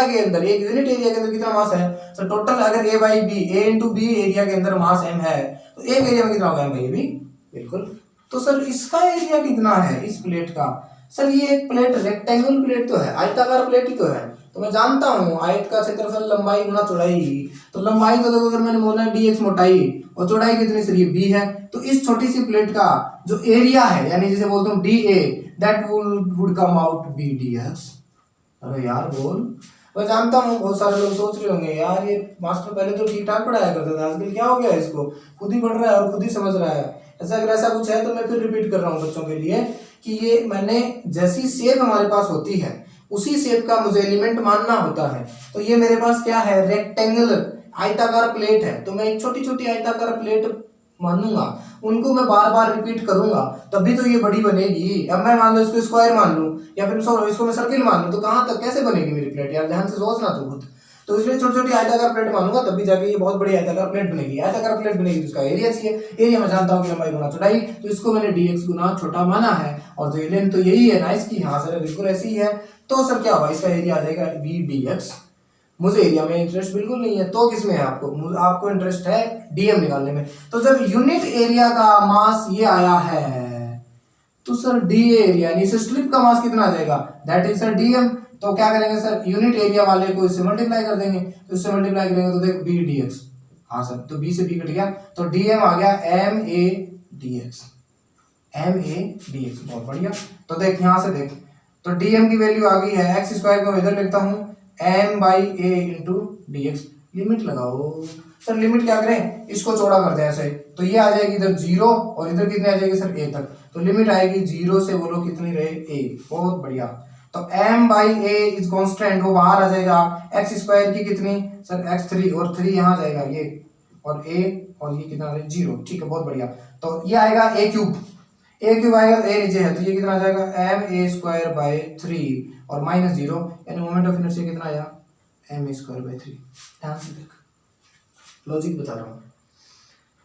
के अंदर, एक यूनिट एरिया के अंदर कितना मास है सर, टोटल अगर a इंटू बी एरिया के अंदर मास m है तो एक एरिया में कितना होगा m बाई b, बिल्कुल। तो सर इसका एरिया कितना है इस प्लेट का, सर ये एक प्लेट रेक्टेंगल प्लेट तो है, आयताकार प्लेट ही तो है। तो मैं जानता हूँ आयत का क्षेत्रफल लंबाई गुना चौड़ाई, तो लंबाई तो देखो अगर मैंने बोला dx मोटाई और चौड़ाई कितनी सर, ये b है। तो इस छोटी सी प्लेट का जो एरिया है, यानी जिसे बोलते हूँ dA, that would come out b dx। अरे यार बोल, मैं जानता हूँ बहुत सारे लोग सोच रहे होंगे यार ये मास्टर पहले तो ठीक ठाक पढ़ाया करता था, आजकल क्या हो गया इसको, खुद ही पढ़ रहा है और खुद ही समझ रहा है। अगर ऐसा कुछ है तो मैं फिर रिपीट कर रहा हूँ बच्चों के लिए कि ये मैंने जैसी शेप हमारे पास होती है उसी शेप का मुझे एलिमेंट मानना होता है। तो ये मेरे पास क्या है, रेक्टेंगल आयताकार प्लेट है, तो मैं एक छोटी छोटी आयताकार प्लेट मानूंगा, उनको मैं बार बार रिपीट करूंगा तभी तो ये बड़ी बनेगी। अब मैं मान लो इसको स्क्वायर मान लूं या फिर इसको मैं सर्किल मान लूं, तो कहां तक कैसे बनेगी मेरी प्लेट, यार ध्यान से सोचना तो खुद। तो इसलिए छोटी छोटी आयताकार प्लेट मानूंगा तभी जाके ये बहुत बड़ी आयताकार प्लेट बनेगी। आयताकार प्लेट बनेगी तो इसका एरिया चाहिए, एरिया मैं जानता हूँ कि लंबाई गुना चौड़ाई, तो इसको मैंने dx गुना छोटा माना है और तो लेंथ तो यही है ना इसकी, हाँ सर बिल्कुल ऐसी ही है। तो सर क्या होगा, इसका एरिया आ जाएगा b dx। मुझे एरिया में इंटरेस्ट बिल्कुल नहीं है, तो किसमें है आपको इंटरेस्ट है dm निकालने में। तो जब यूनिट एरिया का मास ये आया है तो सर dA एरिया यानी इस स्ट्रिप का मास कितना आ जाएगा, दैट इज सर dm। तो क्या करेंगे सर, यूनिट एरिया वाले को इससे मल्टीप्लाई कर देंगे, तो इससे मल्टीप्लाई करेंगे तो देख b dx, हाँ सर, तो b से b कट गया तो dm आ गया ma dx, बहुत बढ़िया। तो देख यहाँ से देख, तो dm की वैल्यू आ गई है, एक्स स्क्वायर को इधर लिखता हूँ m by a into dx। Limit लगाओ सर, लिमिट क्या करें, इसको चौड़ा कर दें ऐसे, तो ये आ जाएगी इधर 0 और इधर कितने आ जाएगी सर a तक, तो लिमिट आएगी 0 से बोलो कितनी रहे a, बहुत बढ़िया। तो m by a is constant, वो बाहर आ जाएगा, एक्स स्क्वायर की कितनी सर x3 और 3 यहाँ जाएगा ये, और a और ये कितना 0, ठीक है बहुत बढ़िया। तो ये आएगा a क्यूब आएगा, a नीचे है तो ये कितना आ जाएगा ma स्क्वायर बाई 3 और माइनस 0, यानी मोमेंट ऑफ इनर्शिया कितना आया ma स्क्वायर बाई 3। ध्यान से देख, लॉजिक बता रहा हूँ।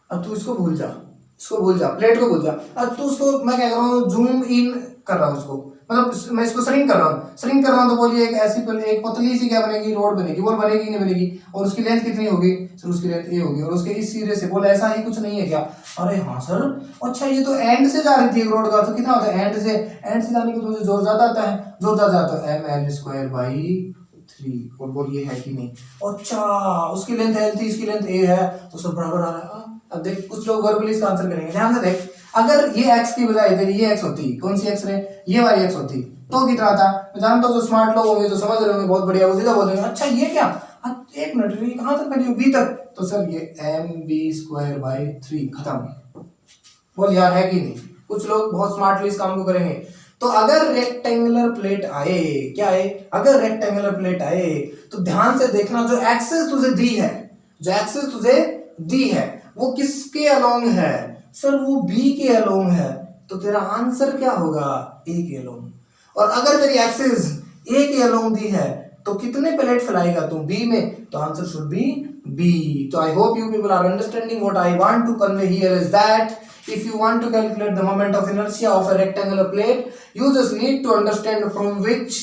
अब तू इसको भूल जा, प्लेट को भूल जा, अब तू उसको मैं क्या कर रहा हूँ, जूम इन कर रहा हूँ उसको, मतलब मैं इसको श्रिंक कर रहा हूँ, तो बोलिए एक ऐसी एक पतली सी क्या बनेगी, रोड बनेगी, वो बनेगी नहीं बनेगी, और उसकी लेंथ कितनी होगी सर, उसकी लेंथ a होगी, और उसके इस सिरे से बोले ऐसा ही कुछ नहीं है क्या, अरे हाँ सर, अच्छा ये तो एंड से जा रही थी रोड का, तो कितना होता है एंड से जाने की तो जोर ज्यादा आता है, जोर ज्यादा आता है ml स्क्वायर बाई 3, और बोलिए है कि नहीं, अच्छा उसकी लेंथ l थी, इसकी लेंथ a है, तो सब बराबर आ रहा है। अब देख कुछ लोग वर्बली इसका आंसर करेंगे, ध्यान से देख, अगर ये x की बजाय इधर ये x होती, कौन सी x रे, ये वाली x होती, तो कितना आता, मैं जानता हूँ जो स्मार्ट लोग होंगे जो समझ रहे होंगे बहुत बढ़िया, वो सीधा बोलेंगे अच्छा ये क्या, एक मिनट ये कहाँ तक करी, b तक, तो सर ये mb स्क्वायर बाई 3 खत्म। बोल यार है कि नहीं, कुछ लोग बहुत स्मार्टली इस काम को करेंगे। तो अगर रेक्टेंगुलर प्लेट आए, क्या आए, अगर रेक्टेंगुलर प्लेट आए तो ध्यान से देखना, जो एक्सिस तुझे दी है वो किसके अलोंग है सर, वो बी के अलोंग है, तो तेरा आंसर क्या होगा ए के अलोंग। और अगर तेरी एक्सिस ए के अलोंग दी है तो कितने प्लेट फैलाएगा तू, बी में, तो आंसर शुड बी बी। तो I hope you people are understanding what I want to convey here is that if you want to calculate the moment of inertia of a rectangular plate, you just need to understand from which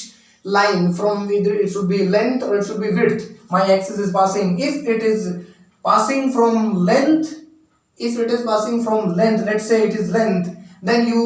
line, from whether it should be length or it should be width, my axis is passing. If it is passing from length, let's say it is length, then you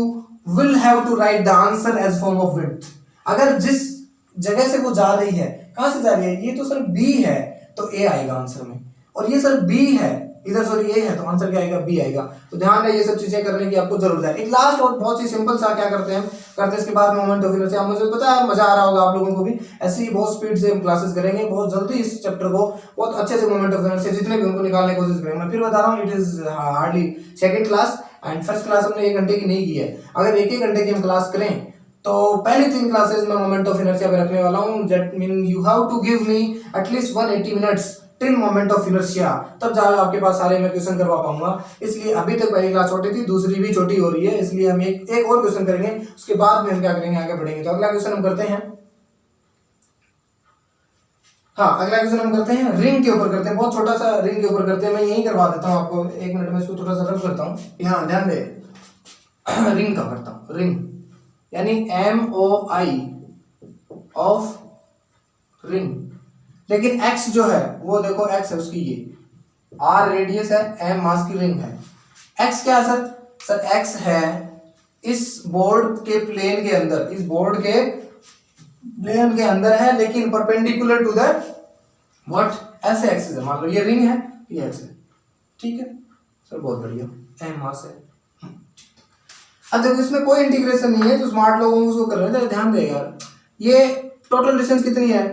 will have to write the answer as form of width. अगर जिस जगह से वो जा रही है, कहां से जा रही है, ये तो सर B है, तो A आएगा आंसर में, और ये सर B है इधर, सॉरी ए है, तो आंसर क्या आएगा, बी आएगा। तो ध्यान रहे ये सब चीजें करने की आपको जरूरत है। एक लास्ट और बहुत ही सिंपल सा क्या करते हैं इसके बाद मोमेंट ऑफ इनर्शिया, मुझे पता है मजा आ रहा होगा आप लोगों को भी, ऐसे ही बहुत स्पीड से हम क्लासेस करेंगे, बहुत जल्दी इस चैप्टर को बहुत अच्छे से मोमेंट ऑफ इनर्शिया जितने भी उनको निकालने की कोशिश करेंगे। मैं फिर बता रहा हूँ, it is hardly second class and first class हमने 1 घंटे की नहीं की है। अगर 1-1 घंटे की हम क्लास करें तो पहली 3 क्लासेस में मोमेंट ऑफ इनर्शिया पे रखने वाला हूँ। That mean you have to give me at least 180 minutes till moment of inertia, तब जाकर आपके पास सारे मैं क्वेश्चन करवा पाऊंगा। इसलिए अभी तक पहली क्लास छोटी थी, दूसरी भी छोटी हो रही है, इसलिए हम एक और क्वेश्चन करेंगे, उसके बाद में हम क्या करेंगे, आगे बढ़ेंगे। तो अगला क्वेश्चन हम करते हैं, अगला क्वेश्चन हम करते हैं रिंग के ऊपर करते हैं, बहुत छोटा सा रिंग के ऊपर करते हैं। मैं यही करवा देता हूँ आपको, 1 मिनट में इसको थोड़ा सा रफ करता हूँ। यहाँ ध्यान दे, रिंग का करता हूँ, रिंग यानी MOI ऑफ रिंग, लेकिन x जो है वो देखो x है उसकी, ये r रेडियस है, m मास की रिंग है। x क्या है सर x है इस बोर्ड के प्लेन के अंदर, इस बोर्ड के प्लेन के अंदर है, लेकिन परपेंडिकुलर टू द व्हाट, ऐसे एक्सिस है। मान लो ये रिंग है, ये x है, ठीक है सर, बहुत बढ़िया, m मास है। अब देखो इसमें कोई इंटीग्रेशन नहीं है, जो स्मार्ट लोग उसको कर रहे हैं, ध्यान दे यार। ये टोटल डिस्टेंस कितनी है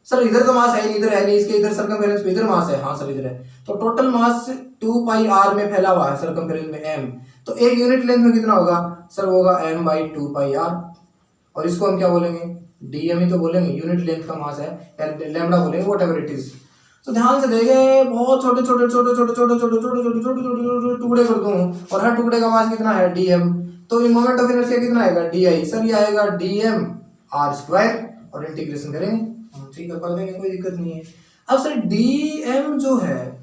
सर, इधर तो मास है नहीं, इधर है नहीं, इसके इधर सर्कमफेरेंस पे इधर मास है, हाँ सर इधर है, तो टोटल मास 2 पाई r में फैला हुआ है सर्कमफेरेंस में m, तो एक यूनिट लेंथ में कितना होगा सर, वो होगा m बाई 2 पाई r, और इसको हम क्या बोलेंगे, dm ही तो बोलेंगे, यूनिट लेंथ का मास है, लैम्डा बोलेंगे, व्हाटएवर इट इज। तो ध्यान से देखें, बहुत छोटे छोटे छोटे छोटे छोटे छोटे छोटे छोटे छोटे छोटे टुकड़े कर दूं, और हर टुकड़े का मास कितना है, dm, तो ये मोमेंट ऑफ इनर्शिया कितना आएगा, di, सर ये आएगा dm r², और इंटीग्रेशन करेंगे, ठीक है, कर देंगे, कोई दिक्कत नहीं है। अब सर dm जो है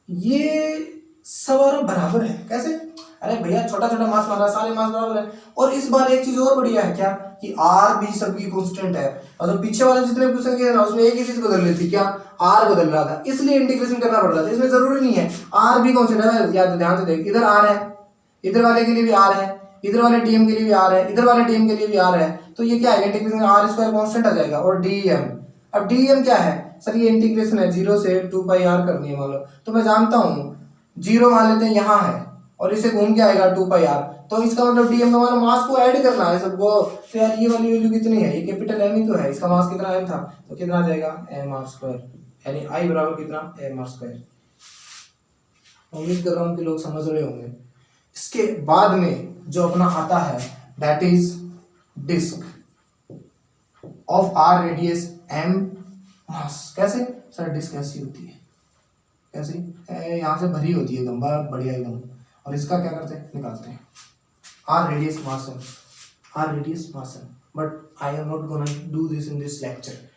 ये सब बराबर है, कैसे, अरे भैया छोटा छोटा मास माना, सारे मास बराबर है। और इस बार एक चीज और बढ़िया है क्या, कि r भी सबकी कांस्टेंट है, और जो पीछे वाले जितने क्वेश्चन किए ना उसमें एक ही चीज बदल रही थी, क्या, r बदल रहा था, इसलिए इंटीग्रेशन करना पड़ रहा था। इसमें जरूरी नहीं है r भी कांस्टेंट है, याद ध्यान से देख, इधर r है, इधर वाले के लिए भी r है, इधर वाले dm के लिए भी r है, इधर वाले dm के लिए भी r है, तो ये क्या है, इंटीग्रेशन r² कांस्टेंट आ जाएगा, और dm, अब dm क्या है सर, ये इंटीग्रेशन है 0 से 2 पाई r करनी है मान लो, तो मैं जानता हूँ 0 मान लेते हैं यहाँ है, और इसे घूम के आएगा 2 पाई r, तो इसका मतलब dm का मतलब मास को ऐड करना है सबको। तो यार ये वाली वैल्यू कितनी है, ये कैपिटल M ही तो है, इसका मास कितना m था, तो कितना आ जाएगा mr², यानी I बराबर कितना, mr²। उम्मीद कर रहा हूँ कि लोग समझ रहे होंगे। इसके बाद में जो अपना आता है that is disc of r radius m mass. कैसे सर, डिस्क ऐसी होती है, कैसे, यहाँ से भरी होती है एकदम बढ़िया एकदम, और इसका क्या करते हैं, निकालते हैं, r रेडियस मास है, r रेडियस मास है, but I am not gonna do this in this lecture.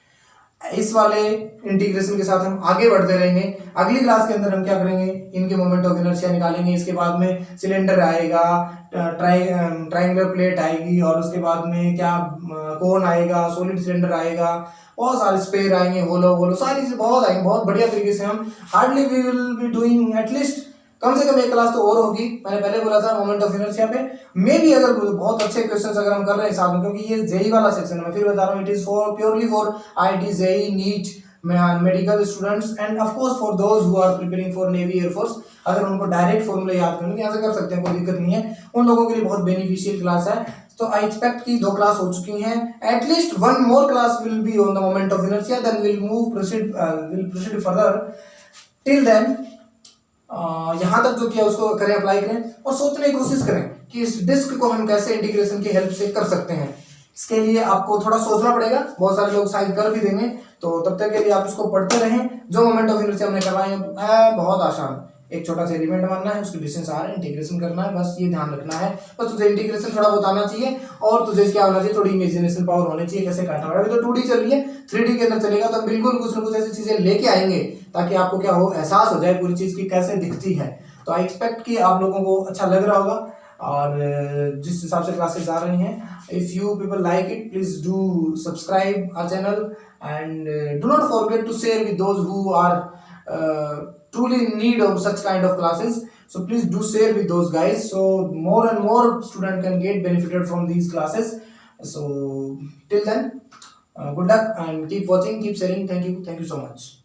इस वाले इंटीग्रेशन के साथ हम आगे बढ़ते रहेंगे। अगली क्लास के अंदर हम क्या करेंगे, इनके मोमेंट ऑफ इनर्शिया निकालेंगे, इसके बाद में सिलेंडर आएगा, ट्राइंगुलर प्लेट आएगी, और उसके बाद में क्या, कोन आएगा, सॉलिड सिलेंडर आएगा, बहुत सारे स्पेयर आएंगे, होलो सारी चीजें बहुत आएंगे, बहुत बढ़िया तरीके से हम hardly we will be doing at least कम से कम एक क्लास तो और होगी। मैंने पहले बोला था मोमेंट ऑफ इनर्शिया पे मे भी अगर बहुत अच्छे क्वेश्चंस अगर हम कर रहे हैं साथ में, क्योंकि ये जेई वाला सेक्शन है, मैं फिर बता रहा हूँ, it is for purely for IIT, JEE, NEET, medical students and of course for those who are preparing for navy, air force. अगर उनको डायरेक्ट फॉर्मूले याद करने यहाँ से कर सकते हैं, कोई दिक्कत नहीं है, उन लोगों के लिए बहुत बेनिफिशियल क्लास है। तो आई एक्सपेक्ट कि 2 क्लास हो चुकी हैं, at least 1 more class will be on the moment of inertia, then will proceed further. Till then यहाँ तक जो किया उसको करें, अप्लाई करें, और सोचने की कोशिश करें कि इस डिस्क को हम कैसे इंटीग्रेशन की हेल्प से कर सकते हैं। इसके लिए आपको थोड़ा सोचना पड़ेगा, बहुत सारे लोग शायद कर भी देंगे, तो तब तक के लिए आप इसको पढ़ते रहें। जो मोमेंट ऑफ इनर्शिया हमने करवाए हैं बहुत आसान, एक छोटा सा एलिमेंट मानना है, उसकी डिस्टेंस आर इंटीग्रेशन करना है, बस ये ध्यान रखना है। बस तुझे इंटीग्रेशन थोड़ा बहुत आना चाहिए और तुझे क्या होना चाहिए, थोड़ी इमेजिनेशन पावर होनी चाहिए कैसे काटना है। अभी तो 2D चल रही है, 3D के अंदर चलेगा तो बिल्कुल कुछ ना कुछ ऐसी चीजें लेके आएंगे ताकि आपको क्या हो, एहसास हो जाए पूरी चीज की कैसे दिखती है। तो आई एक्सपेक्ट कि आप लोगों को अच्छा लग रहा होगा और जिस हिसाब से क्लासेस आ रही हैं, if you people like it please do subscribe our channel and do not forget to share with those who are truly in need of such kind of classes. So please do share with those guys so more and more student can get benefited from these classes. So till then, good luck and keep watching, keep sharing. Thank you so much.